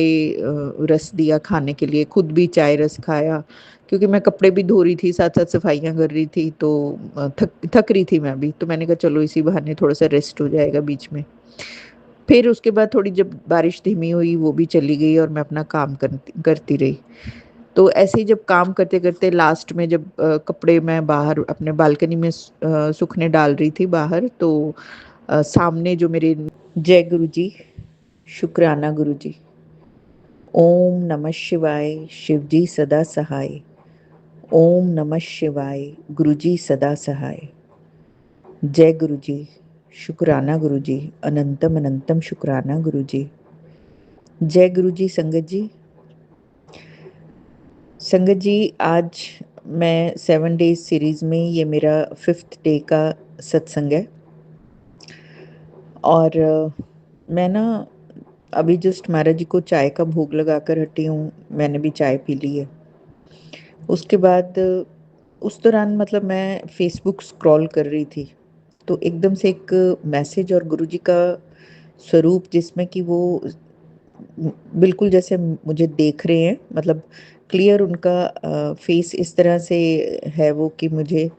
रस दिया खाने के लिए, खुद भी चाय रस खाया, क्योंकि मैं कपड़े भी धो रही थी, साथ-साथ सफाइयाँ कर रही थी, तो थक थक रही थी मैं भी, तो मैंने कहा चलो इसी बहाने थोड़ा-सा रेस्ट हो जाएगा बीच में। फिर उसके बाद थोड़ी जब बारिश धीमी हुई, वो भी चली गई और मैं अपना काम करती करती रही। तो ऐसे ही जब काम करते-करते लास्ट में जब कपड़े मैं बाहर अपने बालकनी में सूखने डाल रही थी बाहर, तो सामने जो मेरे जय गुरुजी, शुक्राना गुरुजी। ओम नमः शिवाय, शिवजी सदा सहाय। ओम नमः शिवाय, गुरुजी सदा सहाय। जय गुरुजी, शुक्राना गुरुजी, अनंतम अनंतम शुक्राना गुरुजी। जय गुरुजी संगत जी। संगत जी, आज मैं 7 डेज़ सीरीज़ में ये मेरा 5th डे का सत्संग है और मैं ना अभी जस्ट महाराज जी को चाय का भोग लगाकर हटी हूँ, मैंने भी चाय पी ली है। उसके बाद उस दौरान मतलब मैं फ़ेसबुक स्क्रॉल कर रही थी, तो एकदम से एक मैसेज और गुरुजी का स्वरूप जिसमें कि वो बिल्कुल जैसे मुझे देख रहे हैं, मतलब क्लियर उनका फेस इस तरह से है वो कि मुझे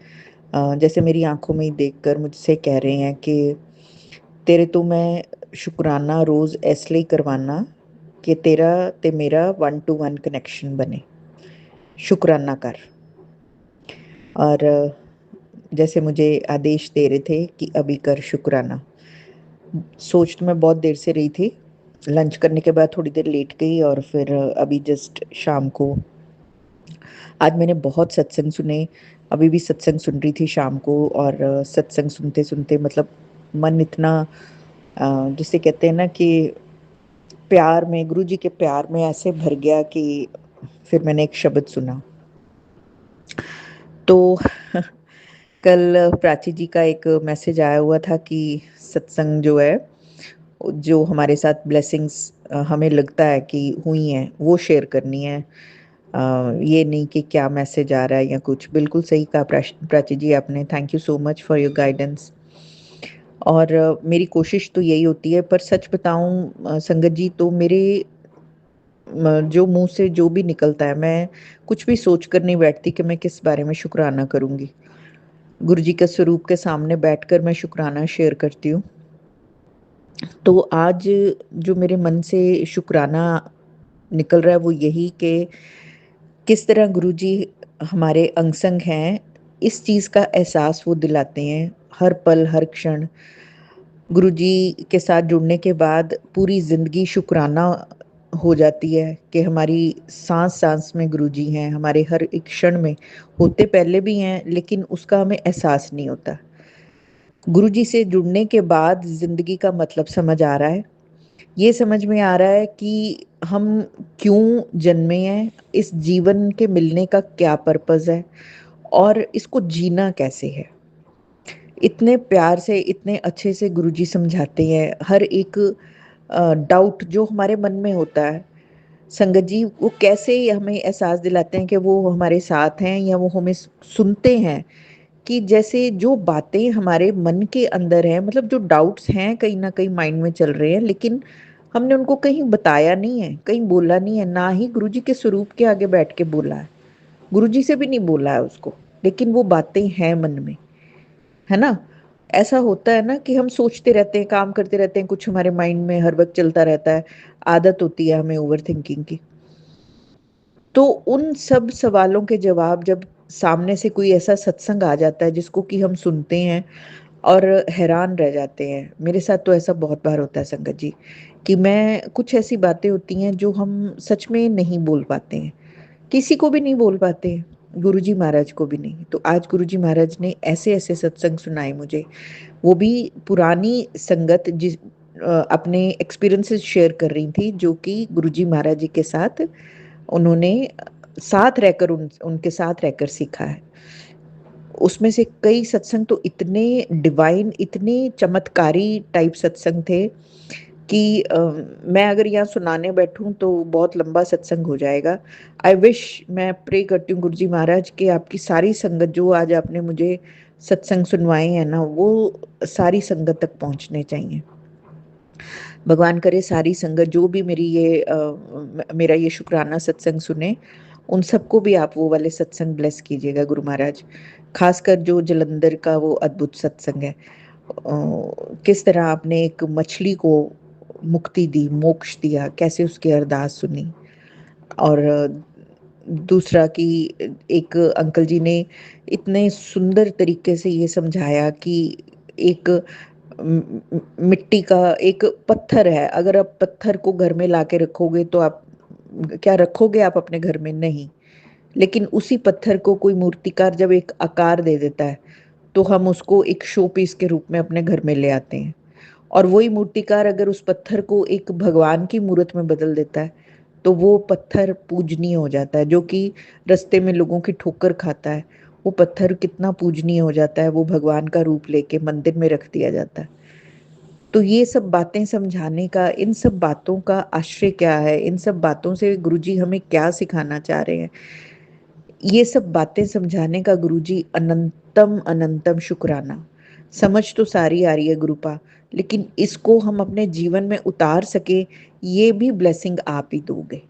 जैसे मेरी आंखों में ही देखकर मुझसे कह रहे हैं कि तेरे तो मैं शुक्राना रोज़ इसलिए करवाना कि तेरा ते मेरा 1 टू 1 कनेक्शन बने, शुक्राना कर। और जैसे मुझे आदेश दे रहे थे कि अभी कर शुक्राना। सोच तो मैं बहुत देर से रही थी, लंच करने के बाद थोड़ी देर लेट गई और फिर अभी जस्ट शाम को आज मैंने बहुत सत्संग सुने, अभी भी सत्संग सुन रही थी शाम को और सत्संग सुनते-सुनते मतलब मन इतना जिसे कहते हैं ना कि प्यार में, गुरुजी के प्यार में ऐसे भर गया कि फिर मैंने एक शब्द सुना। तो कल प्राची जी का एक मैसेज आया हुआ था कि सत्संग जो है, जो हमारे साथ ब्लेसिंग्स हमें लगता है कि हुई हैं, वो शेयर करनी है। ये नहीं कि क्या मैसेज आ रहा है या कुछ। बिल्कुल सही कहा प्राची जी आपने, thank you so much for your guidance. और मेरी कोशिश तो यही होती है, पर सच बताऊँ संगत जी, तो मेरे जो मुँह से जो भी निकलता है, मैं कुछ भी सोच कर नहीं बैठती कि मैं किस बारे में शुक्राना करूँगी। गुरुजी के स्वरूप के सामने बैठकर मैं शुक्राना शेयर करती हूँ। तो आज जो मेरे मन से शुक्राना निकल रहा है वो यही कि किस तरह गुरुजी हमारे अंग-संग हैं, इस चीज़ का एहसास वो दिलाते हैं, हर पल, हर क्षण। गुरुजी के साथ जुड़ने के बाद पूरी ज़िंदगी शुक्राना हो जाती है कि हमारी साँस-साँस में गुरुजी हैं, हमारे हर एक क्षण में, होते पहले भी हैं लेकिन उसका हमें एहसास नहीं होता। गुरुजी से जुड़ने के बाद ज़िंदगी का मतलब समझ आ रहा है। ये समझ में आ रहा है कि हम क्यों जन्मे हैं, इस जीवन के मिलने का क्या पर्पज़ है और इसको जीना कैसे है। इतने प्यार से, इतने अच्छे से गुरुजी समझाते हैं, हर एक डाउट जो हमारे मन में होता है, संगत जी वो कैसे हमें एहसास दिलाते हैं कि वो हमारे साथ हैं या वो हमें सुनते हैं, कि जैसे जो बातें हमारे मन के अंदर हैं, मतलब जो डाउट्स हैं कहीं ना कहीं माइंड में चल रहे हैं, लेकिन हमने उनको कहीं बताया नहीं है, कहीं बोला नहीं है, ना ही गुरुजी के स्वरूप के आगे बैठ के बोला है, गुरुजी से भी नहीं बोला है उसको, लेकिन वो बातें हैं मन में, है ना। ऐसा होता है ना कि हम सोचते रहते हैं, काम करते रहते हैं, कुछ हमारे माइंड में हर वक्त चलता रहता है, आदत होती है हमें ओवर थिंकिंग की। तो उन सब सवालों के जवाब जब सामने से कोई ऐसा सत्संग आ जाता है जिसको कि हम सुनते हैं और हैरान रह जाते हैं। मेरे साथ तो ऐसा बहुत बार होता है संगत जी, कि मैं कुछ ऐसी बातें होती हैं जो हम सच में नहीं बोल पाते हैं, किसी को भी नहीं बोल पाते हैं, गुरुजी महाराज को भी नहीं। तो आज गुरुजी महाराज ने ऐसे ऐसे सत्संग सुनाए मुझे, वो भी पुरानी संगत अपने एक्सपीरियंसेस शेयर कर रही थी, जो कि गुरुजी महाराज जी के साथ उन्होंने साथ रहकर उनके साथ रहकर सीखा है। उसमें से कई सत्संग तो इतने डिवाइन, इतने चमत्कारी टाइप सत्संग थे कि मैं अगर यहाँ सुनाने बैठूं तो बहुत लंबा सत्संग हो जाएगा। आई विश, मैं प्रे करती हूँ गुरुजी महाराज के आपकी सारी संगत जो आज आपने मुझे सत्संग सुनवाए हैं ना, वो सारी संगत तक पहुंचने चाहिए। भगवान करे सारी संगत जो भी मेरा ये शुक्राना सत्संग सुने, उन सबको भी आप वो वाले सत्संग ब्लेस कीजिएगा गुरु महाराज। खासकर जो जलंधर का वो अद्भुत सत्संग है, किस तरह आपने एक मछली को मुक्ति दी, मोक्ष दिया, कैसे उसकी अरदास सुनी। और दूसरा कि एक अंकल जी ने इतने सुंदर तरीके से ये समझाया कि एक मिट्टी का एक पत्थर है, अगर आप पत्थर को घर में लाके रखोगे तो आप क्या रखोगे, आप अपने घर में नहीं, लेकिन उसी पत्थर को कोई मूर्तिकार जब एक आकार दे देता है तो हम उसको एक शो पीस के रूप में अपने घर में ले आते हैं। और वही मूर्तिकार अगर उस पत्थर को एक भगवान की मूर्त में बदल देता है तो वो पत्थर पूजनीय हो जाता है। जो कि रास्ते में लोगों की ठोकर खाता है, वो पत्थर कितना पूजनीय हो जाता है, वो भगवान का रूप लेके मंदिर में रख दिया जाता है। तो ये सब बातें समझाने का, इन सब बातों का आश्रय क्या है, इन सब बातों से गुरुजी हमें क्या सिखाना चाह रहे हैं, ये सब बातें समझाने का गुरुजी अनंतम अनंतम शुक्राना। समझ तो सारी आ रही है गुरुपा, लेकिन इसको हम अपने जीवन में उतार सके, ये भी ब्लेसिंग आप ही दोगे।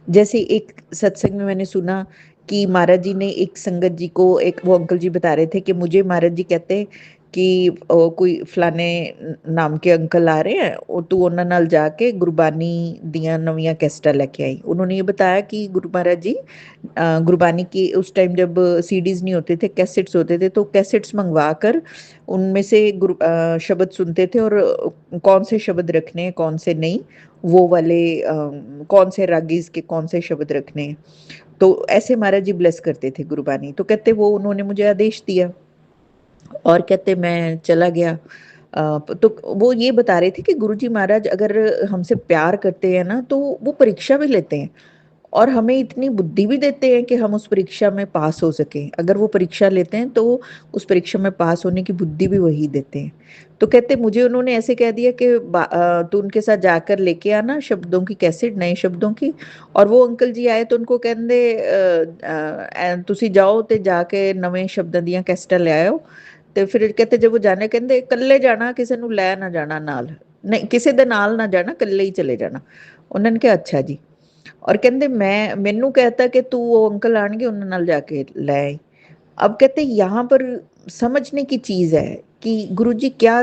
जैसे एक सत्संग में मैंने सुना कि महाराज जी ने एक संगत जी को, एक वो अंकल जी बता रहे थे कि मुझे महाराज जी कहते कि कोई फलाने नाम के अंकल आ रहे हैं, तू उन्होंने नाल जाके गुरबानी दियां नवियां कैसेटां लेके आई। उन्होंने ये बताया कि गुरु महाराज जी गुरबानी की उस टाइम जब सीडीज नहीं होते थे, कैसेट्स होते थे, तो कैसेट्स मंगवा कर उनमें से शब्द सुनते थे, और कौन से शब्द रखने हैं कौन से नहीं, वो वाले कौन से रागीज के कौन से शब्द रखने हैं। तो ऐसे महाराज जी ब्लेस करते थे गुरबानी। तो कहते वो उन्होंने मुझे आदेश दिया और कहते मैं चला गया। तो वो ये बता रहे थे कि गुरुजी महाराज अगर हमसे प्यार करते हैं ना तो वो परीक्षा भी लेते हैं, और हमें इतनी बुद्धि भी देते हैं कि हम उस परीक्षा में पास हो सके। अगर वो परीक्षा लेते हैं तो उस परीक्षा में पास होने की बुद्धि भी वही देते हैं। तो कहते मुझे उन्होंने ऐसे कह दिया कि तू उनके साथ जाकर लेके आना शब्दों की कैसेट, नए शब्दों की। और वो अंकल जी आए तो उनको कहते तुसी जाओ ते जाके नवे शब्दों दियां कैसेटां ले आयो। ਤੇ ਫਿਰ कहते जब वो जाने कहते इकल्ले जाना, किसी ਨੂੰ ਲੈ ਨਾ ਜਾਣਾ ਨਾਲ, नहीं किसी ਦੇ ਨਾਲ ਨਾ ਜਾਣਾ, ਇਕੱਲੇ ਹੀ ਚਲੇ ਜਾਣਾ। ਉਹਨਾਂ ਨੇ ਕਿਹਾ ਅੱਛਾ ਜੀ। और कहते मैं मैनू कहता कि तू वो अंकल आएंगे उन्होंने नाल जाके ले आई। अब कहते यहाँ पर समझने की चीज है कि गुरु जी क्या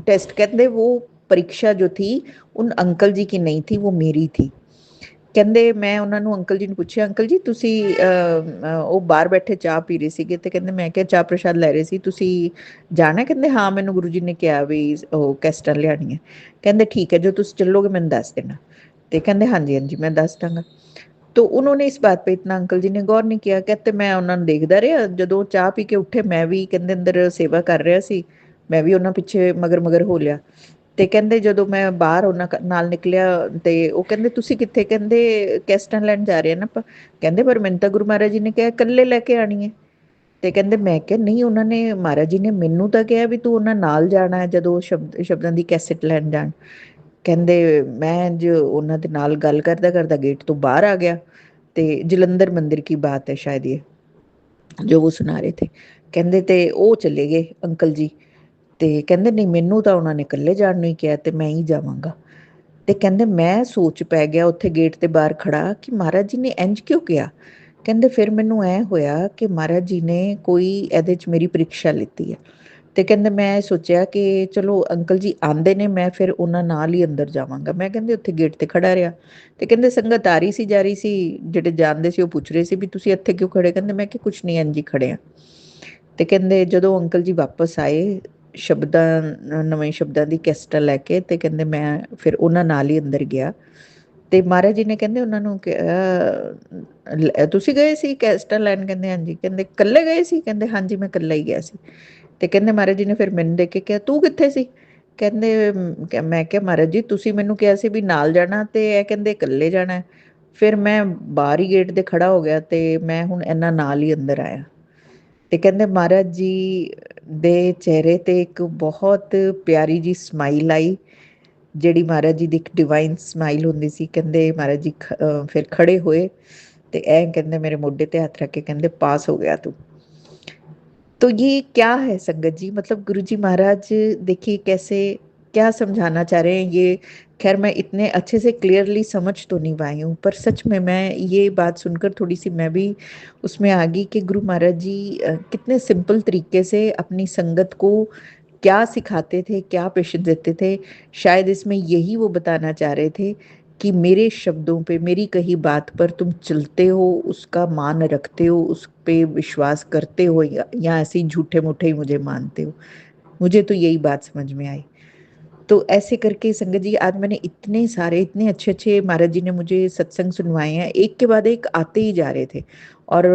टेस्ट, कहते वो परीक्षा जो थी उन अंकल जी की नहीं थी, वो मेरी थी। ਕਹਿੰਦੇ ਮੈਂ ਉਹਨਾਂ ਨੂੰ ਅੰਕਲ ਜੀ ਨੂੰ ਪੁੱਛਿਆ, ਅੰਕਲ ਜੀ ਤੁਸੀਂ ਉਹ ਬਾਹਰ ਬੈਠੇ ਚਾਹ ਪੀ ਰਹੇ ਸੀਗੇ ਤੇ ਕਹਿੰਦੇ ਮੈਂ ਕਿਹਾ ਚਾਹ ਪ੍ਰਸ਼ਾਦ ਲੈ ਰਹੇ ਸੀ, ਤੁਸੀਂ ਜਾਣਾ? ਕਹਿੰਦੇ ਹਾਂ ਮੈਨੂੰ ਗੁਰੂ ਜੀ ਨੇ ਕਿਹਾ ਵੀ ਉਹ ਕੈਸਟਾਂ ਲਿਆਣੀ ਹੈ। ਕਹਿੰਦੇ ਠੀਕ ਹੈ, ਜੋ ਤੁਸੀਂ ਚੱਲੋਗੇ ਮੈਨੂੰ ਦੱਸ ਦੇਣਾ। ਤੇ ਕਹਿੰਦੇ ਹਾਂਜੀ ਹਾਂਜੀ मैं दस दांगा। तो उन्होंने इस बात पे इतना अंकल जी ने गौर नहीं किया। कहते मैं उन्होंने देखता रहा, जो चाह पी के उठे मैं भी कहते अंदर सेवा कर रहा सी, मैं भी उन्होंने पिछे मगर मगर हो लिया। ਤੇ ਕਹਿੰਦੇ ਜਦੋਂ ਮੈਂ ਬਾਹਰ ਉਹਨਾਂ ਨਾਲ ਨਿਕਲਿਆ ਤੇ ਉਹ ਕਹਿੰਦੇ ਤੁਸੀਂ ਕਿੱਥੇ, ਕਹਿੰਦੇ ਕੈਸਟਾਂ ਲੈਣ ਜਾ ਰਹੇ ਨਾ ਆਪਾਂ। ਕਹਿੰਦੇ ਪਰ ਮੈਨੂੰ ਤਾਂ ਗੁਰੂ ਮਹਾਰਾਜ ਜੀ ਨੇ ਕਿਹਾ ਇਕੱਲੇ ਲੈ ਕੇ ਆਣੀ ਹੈ। ਤੇ ਕਹਿੰਦੇ ਮੈਂ ਕਿਹਾ ਨਹੀਂ, ਉਹਨਾਂ ਨੇ ਮਹਾਰਾਜ ਜੀ ਨੇ ਮੈਨੂੰ ਤਾਂ ਕਿਹਾ ਵੀ ਤੂੰ ਉਹਨਾਂ ਨਾਲ ਜਾਣਾ ਹੈ ਜਦੋਂ ਸ਼ਬਦਾਂ ਦੀ ਕੈਸਟ ਲੈਣ ਜਾਣ।
ਕਹਿੰਦੇ ਮੈਂ ਜੋ ਉਹਨਾਂ ਦੇ ਨਾਲ ਗੱਲ ਕਰਦਾ ਕਰਦਾ ਗੇਟ ਤੋਂ ਬਾਹਰ ਆ ਗਿਆ ਤੇ ਜਲੰਧਰ ਮੰਦਿਰ ਕੀ ਬਾਤ ਹੈ शायद ये ਜੋ ਉਹ ਸੁਣਾ ਰਹੇ ਥੇ। ਕਹਿੰਦੇ ਤੇ ਉਹ ਚਲੇ ਗਏ ਅੰਕਲ ਜੀ ਤੇ ਕਹਿੰਦੇ ਨਹੀਂ ਮੈਨੂੰ ਤਾਂ ਉਹਨਾਂ ਨੇ ਇਕੱਲੇ ਜਾਣ ਨੂੰ ਹੀ ਕਿਹਾ ਤੇ ਮੈਂ ਹੀ ਜਾਵਾਂਗਾ। ਤੇ ਕਹਿੰਦੇ ਮੈਂ ਸੋਚ ਪੈ ਗਿਆ ਉੱਥੇ ਗੇਟ ਦੇ ਬਾਹਰ ਖੜਾ ਕਿ ਮਹਾਰਾਜ ਜੀ ਨੇ ਇੰਜ ਕਿਉਂ ਕਿਹਾ। ਕਹਿੰਦੇ ਫਿਰ ਮੈਨੂੰ ਐ ਹੋਇਆ ਕਿ ਮਹਾਰਾਜ ਜੀ ਨੇ ਕੋਈ ਇਹਦੇ 'ਚ ਮੇਰੀ ਪ੍ਰੀਖਿਆ ਲਿੱਤੀ ਹੈ। ਤੇ ਕਹਿੰਦੇ ਮੈਂ ਸੋਚਿਆ ਕਿ ਚਲੋ ਅੰਕਲ ਜੀ ਆਂਦੇ ਨੇ ਮੈਂ ਫਿਰ ਉਹਨਾਂ ਨਾਲ ਹੀ ਅੰਦਰ ਜਾਵਾਂਗਾ। ਮੈਂ ਕਹਿੰਦੇ ਉੱਥੇ ਗੇਟ ਤੇ ਖੜਾ ਰਿਹਾ ਤੇ ਕਹਿੰਦੇ ਸੰਗਤ ਆ ਰਹੀ ਸੀ ਜਾ ਰਹੀ ਸੀ, ਜਿਹੜੇ ਜਾਣਦੇ ਸੀ ਉਹ ਪੁੱਛ ਰਹੇ ਸੀ ਵੀ ਤੁਸੀਂ ਇੱਥੇ ਕਿਉਂ ਖੜੇ। ਕਹਿੰਦੇ ਮੈਂ ਕਿ ਕੁਛ ਨਹੀਂ ਇੰਜ ਹੀ ਖੜੇ ਆ। ਤੇ ਕਹਿੰਦੇ ਜਦੋਂ ਅੰਕਲ ਜੀ ਵਾਪਸ ਆਏ ਸ਼ਬਦਾਂ ਨਵੇਂ ਸ਼ਬਦਾਂ ਦੀ ਕੈਸਟਾਂ ਲੈ ਕੇ ਤੇ ਕਹਿੰਦੇ ਮੈਂ ਫਿਰ ਉਹਨਾਂ ਨਾਲ ਹੀ ਅੰਦਰ ਗਿਆ ਤੇ ਮਹਾਰਾਜ ਜੀ ਨੇ ਕਹਿੰਦੇ ਉਹਨਾਂ ਨੂੰ ਕਿਹਾ ਤੁਸੀਂ ਗਏ ਸੀ ਕੈਸਟਾਂ ਲੈਣ। ਕਹਿੰਦੇ ਹਾਂਜੀ। ਕਹਿੰਦੇ ਇਕੱਲੇ ਗਏ ਸੀ। ਕਹਿੰਦੇ ਹਾਂਜੀ ਮੈਂ ਇਕੱਲਾ ਹੀ ਗਿਆ ਸੀ। ਤੇ ਕਹਿੰਦੇ ਮਹਾਰਾਜ ਜੀ ਨੇ ਫਿਰ ਮੈਨੂੰ ਦੇਖ ਕੇ ਕਿਹਾ ਤੂੰ ਕਿੱਥੇ ਸੀ। ਕਹਿੰਦੇ ਮੈਂ ਕਿਹਾ ਮਹਾਰਾਜ ਜੀ ਤੁਸੀਂ ਮੈਨੂੰ ਕਿਹਾ ਸੀ ਵੀ ਨਾਲ ਜਾਣਾ ਤੇ ਇਹ ਕਹਿੰਦੇ ਇਕੱਲੇ ਜਾਣਾ। ਫਿਰ ਮੈਂ ਬਾਹਰ ਹੀ ਗੇਟ ਤੇ ਖੜਾ ਹੋ ਗਿਆ ਤੇ ਮੈਂ ਹੁਣ ਇਹਨਾਂ ਨਾਲ ਹੀ ਅੰਦਰ ਆਇਆ। ਤੇ ਕਹਿੰਦੇ ਮਹਾਰਾਜ ਜੀ ਦੇ ਚਿਹਰੇ ਤੇ ਇੱਕ ਬਹੁਤ ਪਿਆਰੀ ਜੀ ਸਮਾਈਲ ਆਈ ਜਿਹੜੀ ਮਹਾਰਾਜ ਜੀ ਦੀ ਇੱਕ ਡਿਵਾਈਨ ਸਮਾਈਲ ਹੁੰਦੀ ਸੀ। ਕਹਿੰਦੇ ਮਹਾਰਾਜ ਜੀ ਫਿਰ ਖੜੇ ਹੋਏ ਤੇ ਐ ਕਹਿੰਦੇ ਮੇਰੇ ਮੋਢੇ ਤੇ ਹੱਥ रख के कहते पास हो गया तू। तो ये क्या है संगत जी, मतलब गुरु जी महाराज देखिए कैसे क्या समझाना चाह रहे हैं ये। खैर मैं इतने अच्छे से क्लियरली समझ तो नहीं पाई हूँ पर सच में मैं ये बात सुनकर थोड़ी सी मैं भी उसमें आ गई कि गुरु महाराज जी कितने सिंपल तरीके से अपनी संगत को क्या सिखाते थे, क्या पेशेंस देते थे। शायद इसमें यही वो बताना चाह रहे थे कि मेरे शब्दों पे, मेरी कही बात पर तुम चलते हो, उसका मान रखते हो, उस पे विश्वास करते हो या ऐसे ही झूठे मूठे ही मुझे मानते हो। मुझे तो यही बात समझ में आई। तो ऐसे करके संगत जी आज मैंने इतने सारे इतने अच्छे अच्छे महाराज जी ने मुझे सत्संग सुनवाए हैं, एक के बाद एक आते ही जा रहे थे और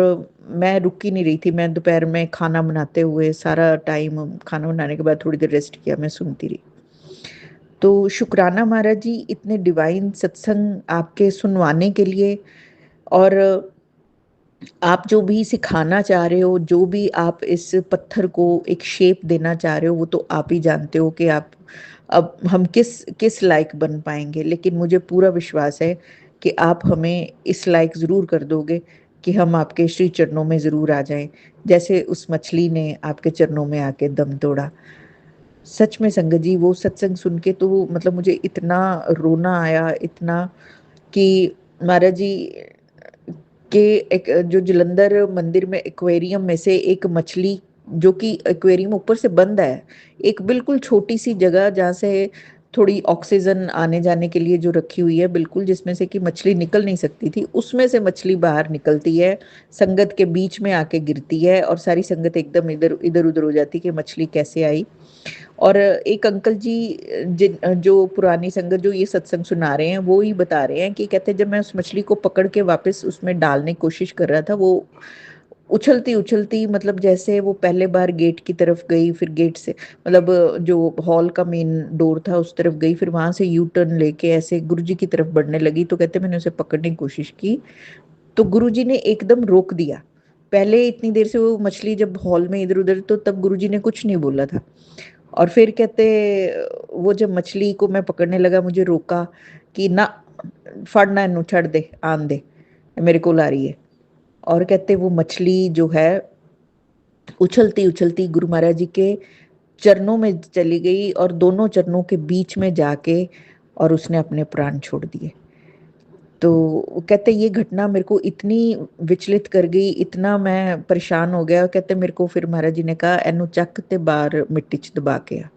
मैं रुक ही नहीं रही थी। मैं दोपहर में खाना बनाते हुए सारा टाइम, खाना बनाने के बाद थोड़ी देर रेस्ट किया, मैं सुनती रही। तो शुक्राना महाराज जी इतने डिवाइन सत्संग आपके सुनवाने के लिए। और आप जो भी सिखाना चाह रहे हो, जो भी आप इस पत्थर को एक शेप देना चाह रहे हो, वो तो आप ही जानते हो कि आप अब हम किस किस लायक बन पाएंगे। लेकिन मुझे पूरा विश्वास है कि आप हमें इस लायक ज़रूर कर दोगे कि हम आपके श्री चरणों में ज़रूर आ जाएं, जैसे उस मछली ने आपके चरणों में आके दम तोड़ा। सच में संगत जी वो सत्संग सुन के तो मतलब मुझे इतना रोना आया, इतना कि महाराज जी के एक जो जलंधर मंदिर में एक्वेरियम में से एक मछली जो कि एक्वेरियम ऊपर से बंद है, एक बिल्कुल छोटी सी जगह जहाँ से थोड़ी ऑक्सीजन आने जाने के लिए जो रखी हुई है बिल्कुल, जिसमें से कि मछली निकल नहीं सकती थी, उसमें से मछली बाहर निकलती है, संगत के बीच में आके गिरती है और सारी संगत एकदम इधर इधर उधर हो जाती कि मछली कैसे आई। और एक अंकल जी जो पुरानी संगत जो ये सत्संग सुना रहे हैं वो ही बता रहे हैं कि कहते जब मैं उस मछली को पकड़ के वापस उसमें डालने की कोशिश कर रहा था, वो उछलती उछलती मतलब जैसे वो पहले बार गेट की तरफ गई, फिर गेट से मतलब जो हॉल का मेन डोर था उस तरफ गई, फिर वहां से यू टर्न लेके ऐसे गुरुजी की तरफ बढ़ने लगी। तो कहते मैंने उसे पकड़ने की कोशिश की तो गुरुजी ने एकदम रोक दिया। पहले इतनी देर से वो मछली जब हॉल में इधर उधर, तो तब गुरुजी ने कुछ नहीं बोला था। और फिर कहते वो जब मछली को मैं पकड़ने लगा मुझे रोका कि ना फड़ना इनू छड़ दे, आन दे, मेरे को आ रही है। और कहते वो मछली जो है उछलती उछलती गुरु महाराज जी के चरणों में चली गई और दोनों चरणों के बीच में जाके और उसने अपने प्राण छोड़ दिए। तो वो कहते ये घटना मेरे को इतनी विचलित कर गई, इतना मैं परेशान हो गया। कहते मेरे को फिर महाराज जी ने कहा एनू चक ते बाहर मिट्टी च दबा के आ।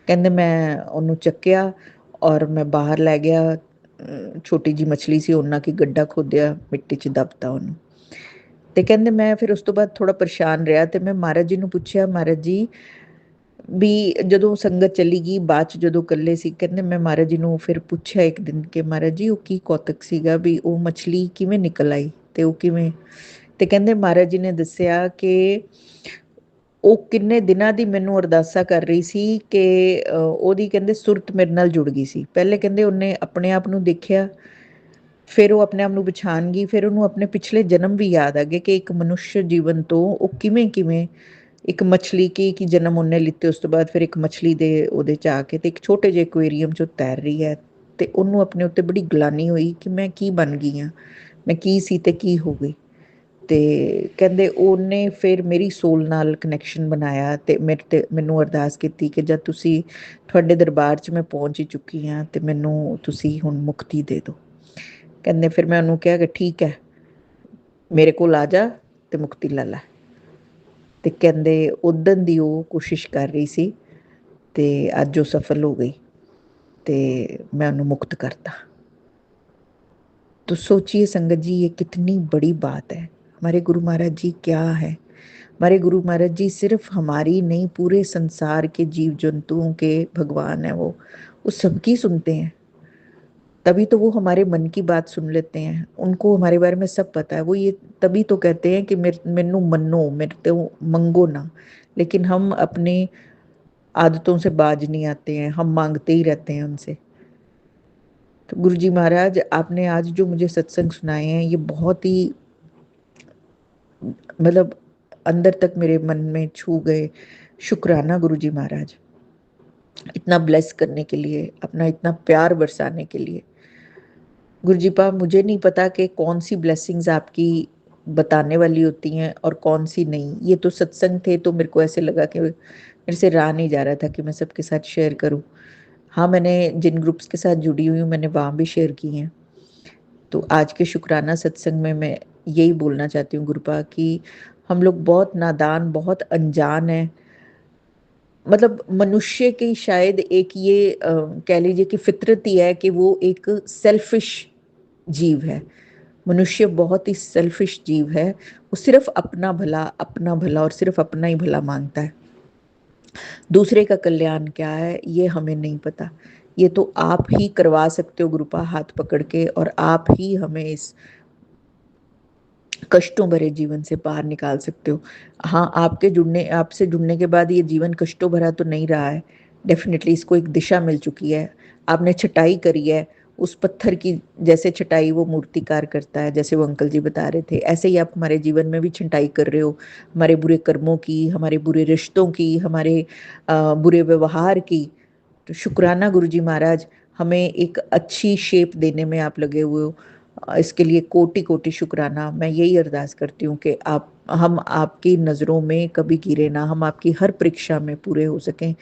ਕਹਿੰਦੇ ਮੈਂ ਉਹਨੂੰ ਚੱਕਿਆ ਔਰ ਮੈਂ ਬਾਹਰ ਲੈ ਗਿਆ। ਛੋਟੀ ਜੀ ਮਛਲੀ ਸੀ, ਉਹਨਾਂ ਕੀ ਗੱਡਾ ਖੋਦਿਆ, ਮਿੱਟੀ 'ਚ ਦਬਤਾ ਉਹਨੂੰ। ਤੇ ਕਹਿੰਦੇ ਮੈਂ ਫਿਰ ਉਸ ਤੋਂ ਬਾਅਦ ਥੋੜਾ ਪਰੇਸ਼ਾਨ ਰਿਹਾ ਤੇ ਮੈਂ ਮਹਾਰਾਜ ਜੀ ਨੂੰ ਪੁੱਛਿਆ ਮਹਾਰਾਜ ਜੀ ਵੀ ਜਦੋਂ ਸੰਗਤ ਚਲੀ ਗਈ ਬਾਅਦ 'ਚ ਜਦੋਂ ਇਕੱਲੇ ਸੀ, ਕਹਿੰਦੇ ਮੈਂ ਮਹਾਰਾਜ ਜੀ ਨੂੰ ਫਿਰ ਪੁੱਛਿਆ ਇੱਕ ਦਿਨ ਕਿ ਮਹਾਰਾਜ ਜੀ ਉਹ ਕੀ ਕੌਤਕ ਸੀਗਾ ਵੀ ਉਹ ਮਛਲੀ ਕਿਵੇਂ ਨਿਕਲ ਆਈ ਤੇ ਉਹ ਕਿਵੇਂ। ਤੇ ਕਹਿੰਦੇ ਮਹਾਰਾਜ ਜੀ ਨੇ ਦੱਸਿਆ ਕਿ ਉਹ ਕਿੰਨੇ ਦਿਨਾਂ ਦੀ ਮੈਨੂੰ ਅਰਦਾਸਾ ਕਰ ਰਹੀ ਸੀ ਕਿ ਉਹਦੀ ਕਹਿੰਦੇ ਸੁਰਤ ਮੇਰੇ ਨਾਲ ਜੁੜ ਗਈ ਸੀ। ਪਹਿਲੇ ਕਹਿੰਦੇ ਉਹਨੇ ਆਪਣੇ ਆਪ ਨੂੰ ਦੇਖਿਆ, ਫਿਰ ਉਹ ਆਪਣੇ ਆਪ ਨੂੰ ਪਛਾਣ ਗਈ, ਫਿਰ ਉਹਨੂੰ ਆਪਣੇ ਪਿਛਲੇ ਜਨਮ ਵੀ ਯਾਦ ਆ ਗਏ ਕਿ ਇੱਕ ਮਨੁੱਖ ਜੀਵਨ ਤੋਂ ਉਹ ਕਿਵੇਂ ਕਿਵੇਂ ਇੱਕ ਮੱਛਲੀ ਕੀ ਜਨਮ ਉਹਨੇ ਲਿੱਤੇ, ਉਸ ਤੋਂ ਬਾਅਦ ਫਿਰ ਇੱਕ ਮੱਛਲੀ ਦੇ ਉਹਦੇ 'ਚ ਆ ਕੇ ਤੇ ਇੱਕ ਛੋਟੇ ਜਿਹੇ ਐਕੁਏਰੀਅਮ 'ਚ ਉਹ ਤੈਰ ਰਹੀ ਹੈ ਤੇ ਉਹਨੂੰ ਆਪਣੇ ਉੱਤੇ ਬੜੀ ਗਲਾਨੀ ਹੋਈ ਕਿ ਮੈਂ ਕੀ ਬਣ ਗਈ ਹਾਂ, ਮੈਂ ਕੀ ਸੀ ਤੇ ਕੀ ਹੋ ਗਈ। ਤੇ ਕਹਿੰਦੇ ਉਹਨੇ ਫਿਰ ਮੇਰੀ ਸੋਲ ਨਾਲ ਕਨੈਕਸ਼ਨ ਬਣਾਇਆ ਤੇ ਮੈਨੂੰ ਅਰਦਾਸ ਕੀਤੀ ਕਿ ਜਦ ਤੁਸੀਂ ਤੁਹਾਡੇ ਦਰਬਾਰ 'ਚ ਮੈਂ ਪਹੁੰਚ ਹੀ ਚੁੱਕੀ ਹਾਂ ਤੇ ਮੈਨੂੰ ਤੁਸੀਂ ਹੁਣ ਮੁਕਤੀ ਦੇ ਦਿਓ। ਕਹਿੰਦੇ ਫਿਰ ਮੈਂ ਉਹਨੂੰ ਕਿਹਾ ਕਿ ਠੀਕ ਹੈ, ਮੇਰੇ ਕੋਲ ਆ ਜਾ ਤੇ ਮੁਕਤੀ ਲੈ ਲੈ। ਤੇ ਕਹਿੰਦੇ ਉਦਣ ਦੀ ਉਹ ਕੋਸ਼ਿਸ਼ ਕਰ ਰਹੀ ਸੀ ਤੇ ਅੱਜ ਉਹ ਸਫਲ ਹੋ ਗਈ ਤੇ मैं उन्हें मुक्त करता। तो सोचिए संगत जी, ये कितनी बड़ी बात है। हमारे गुरु महाराज जी क्या है? हमारे गुरु महाराज जी सिर्फ हमारी नहीं, पूरे संसार के जीव जंतुओं के भगवान है। वो सबकी सुनते हैं, तभी तो वो हमारे मन की बात सुन लेते हैं। उनको हमारे बारे में सब पता है। वो ये तभी तो कहते हैं कि मैनू मनो, मेरे तो मंगो ना। लेकिन हम अपने आदतों से बाज नहीं आते हैं, हम मांगते ही रहते हैं उनसे। तो गुरु जी महाराज, आपने आज जो मुझे सत्संग सुनाए हैं, ये बहुत ही मतलब अंदर तक मेरे मन में छू गए। शुक्राना गुरु जी महाराज, इतना ब्लेस करने के लिए, अपना इतना प्यार बरसाने के लिए। गुरु जी पा, मुझे नहीं पता कि कौन सी ब्लेसिंग्स आपकी बताने वाली होती हैं और कौन सी नहीं। ये तो सत्संग थे तो मेरे को ऐसे लगा कि मेरे से रहा नहीं जा रहा था कि मैं सबके साथ शेयर करूं। हाँ, मैंने जिन ग्रुप्स के साथ जुड़ी हुई हूँ मैंने वहाँ भी शेयर की हैं। तो आज के शुक्राना सत्संग में मैं यही बोलना चाहती हूँ गुरुपा कि हम लोग बहुत नादान, बहुत अनजान हैं। मतलब मनुष्य की शायद एक ये कह लीजिए कि फितरत ही है कि वो एक सेल्फिश जीव है। मनुष्य बहुत ही सेल्फिश जीव है। वो सिर्फ अपना भला और सिर्फ अपना ही भला मांगता है। दूसरे का कल्याण क्या है ये हमें नहीं पता। ये तो आप ही करवा सकते हो गुरुपा, हाथ पकड़ के, और आप ही हमें इस कष्टों भरे जीवन से बाहर निकाल सकते हो। हाँ, आपसे जुड़ने के बाद ये जीवन कष्टों भरा तो नहीं रहा है। डेफिनेटली इसको एक दिशा मिल चुकी है। आपने छटाई करी है उस पत्थर की, जैसे छटाई वो मूर्तिकार करता है, जैसे वो अंकल जी बता रहे थे, ऐसे ही आप हमारे जीवन में भी छटाई कर रहे हो। हमारे बुरे कर्मों की, हमारे बुरे रिश्तों की, हमारे बुरे व्यवहार की। तो शुक्राना गुरु जी महाराज, हमें एक अच्छी शेप देने में आप लगे हुए हो। इसके लिए कोटि कोटि शुक्राना। मैं यही अरदास करती हूँ कि हम आपकी नज़रों में कभी गिरे ना, हम आपकी हर परीक्षा में पूरे हो सकें।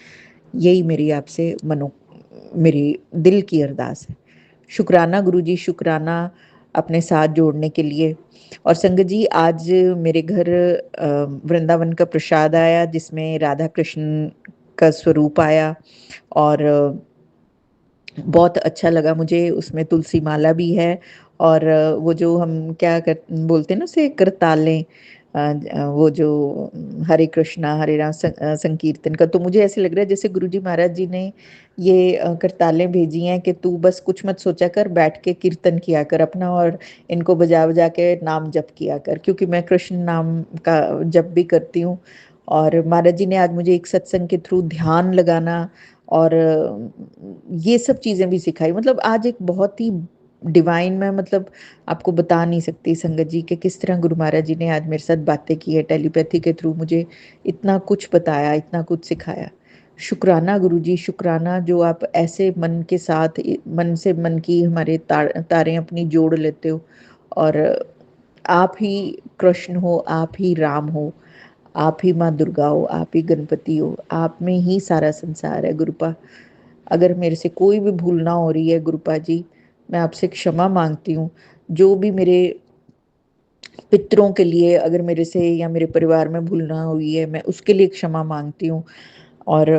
यही मेरी आपसे मेरी दिल की अरदास है। शुक्राना गुरुजी, शुक्राना अपने साथ जोड़ने के लिए। और संगत जी, आज मेरे घर वृंदावन का प्रसाद आया जिसमें राधा कृष्ण का स्वरूप आया और बहुत अच्छा लगा मुझे। उसमें तुलसी माला भी है और वो जो हम क्या बोलते हैं ना उसे, करतालें, वो जो हरे कृष्णा हरे राम संकीर्तन का। तो मुझे ऐसे लग रहा है जैसे गुरुजी महाराज जी ने ये करतालें भेजी हैं कि तू बस कुछ मत सोचा कर, बैठ के कीर्तन किया कर अपना और इनको बजा बजा के नाम जप किया कर। क्योंकि मैं कृष्ण नाम का जप भी करती हूँ और महाराज जी ने आज मुझे एक सत्संग के थ्रू ध्यान लगाना और ये सब चीज़ें भी सिखाई। मतलब आज एक बहुत ही डिवाइन, मैं मतलब आपको बता नहीं सकती संगत जी कि किस तरह गुरु महाराज जी ने आज मेरे साथ बातें की है, टेलीपैथी के थ्रू मुझे इतना कुछ बताया, इतना कुछ सिखाया। शुक्राना गुरु जी, शुक्राना जो आप ऐसे मन के साथ, मन से मन की हमारे तारें अपनी जोड़ लेते हो और आप ही कृष्ण हो, आप ही राम हो, आप ही माँ दुर्गा हो, आप ही गणपति हो, आप में ही सारा संसार है गुरुपा। अगर मेरे से कोई भी भूल ना हो रही है गुरुपा जी, मैं आपसे क्षमा मांगती हूँ। जो भी मेरे पितरों के लिए अगर मेरे से या मेरे परिवार में भूल ना हुई है, मैं उसके लिए क्षमा मांगती हूँ। और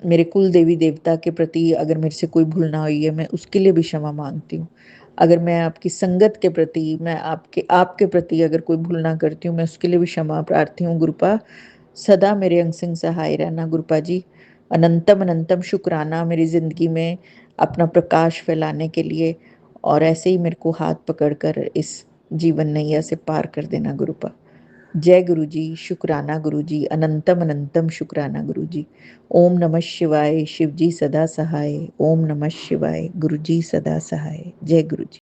मेरे कुल देवी देवता के प्रति अगर मेरे से कोई भूल ना हुई है, मैं उसके लिए भी क्षमा मांगती हूँ। अगर मैं आपकी संगत के प्रति, मैं आपके प्रति अगर कोई भूल ना करती हूँ, मैं उसके लिए भी क्षमा प्रार्थी हूँ गुरुपा। सदा मेरे अंग संग सहाय रहना गुरुपा जी। अनंतम अनंतम शुक्राना मेरी ज़िंदगी में अपना प्रकाश फैलाने के लिए, और ऐसे ही मेरे को हाथ पकड़कर इस जीवन नैया से पार कर देना गुरुपा। जय गुरु जी, शुक्राना गुरु जी, अनंतम अनंतम शुक्राना गुरु जी। ओम नमः शिवाय, शिव जी सदा सहाय। ओम नमः शिवाय, गुरु जी सदा सहाय। जय गुरु जी।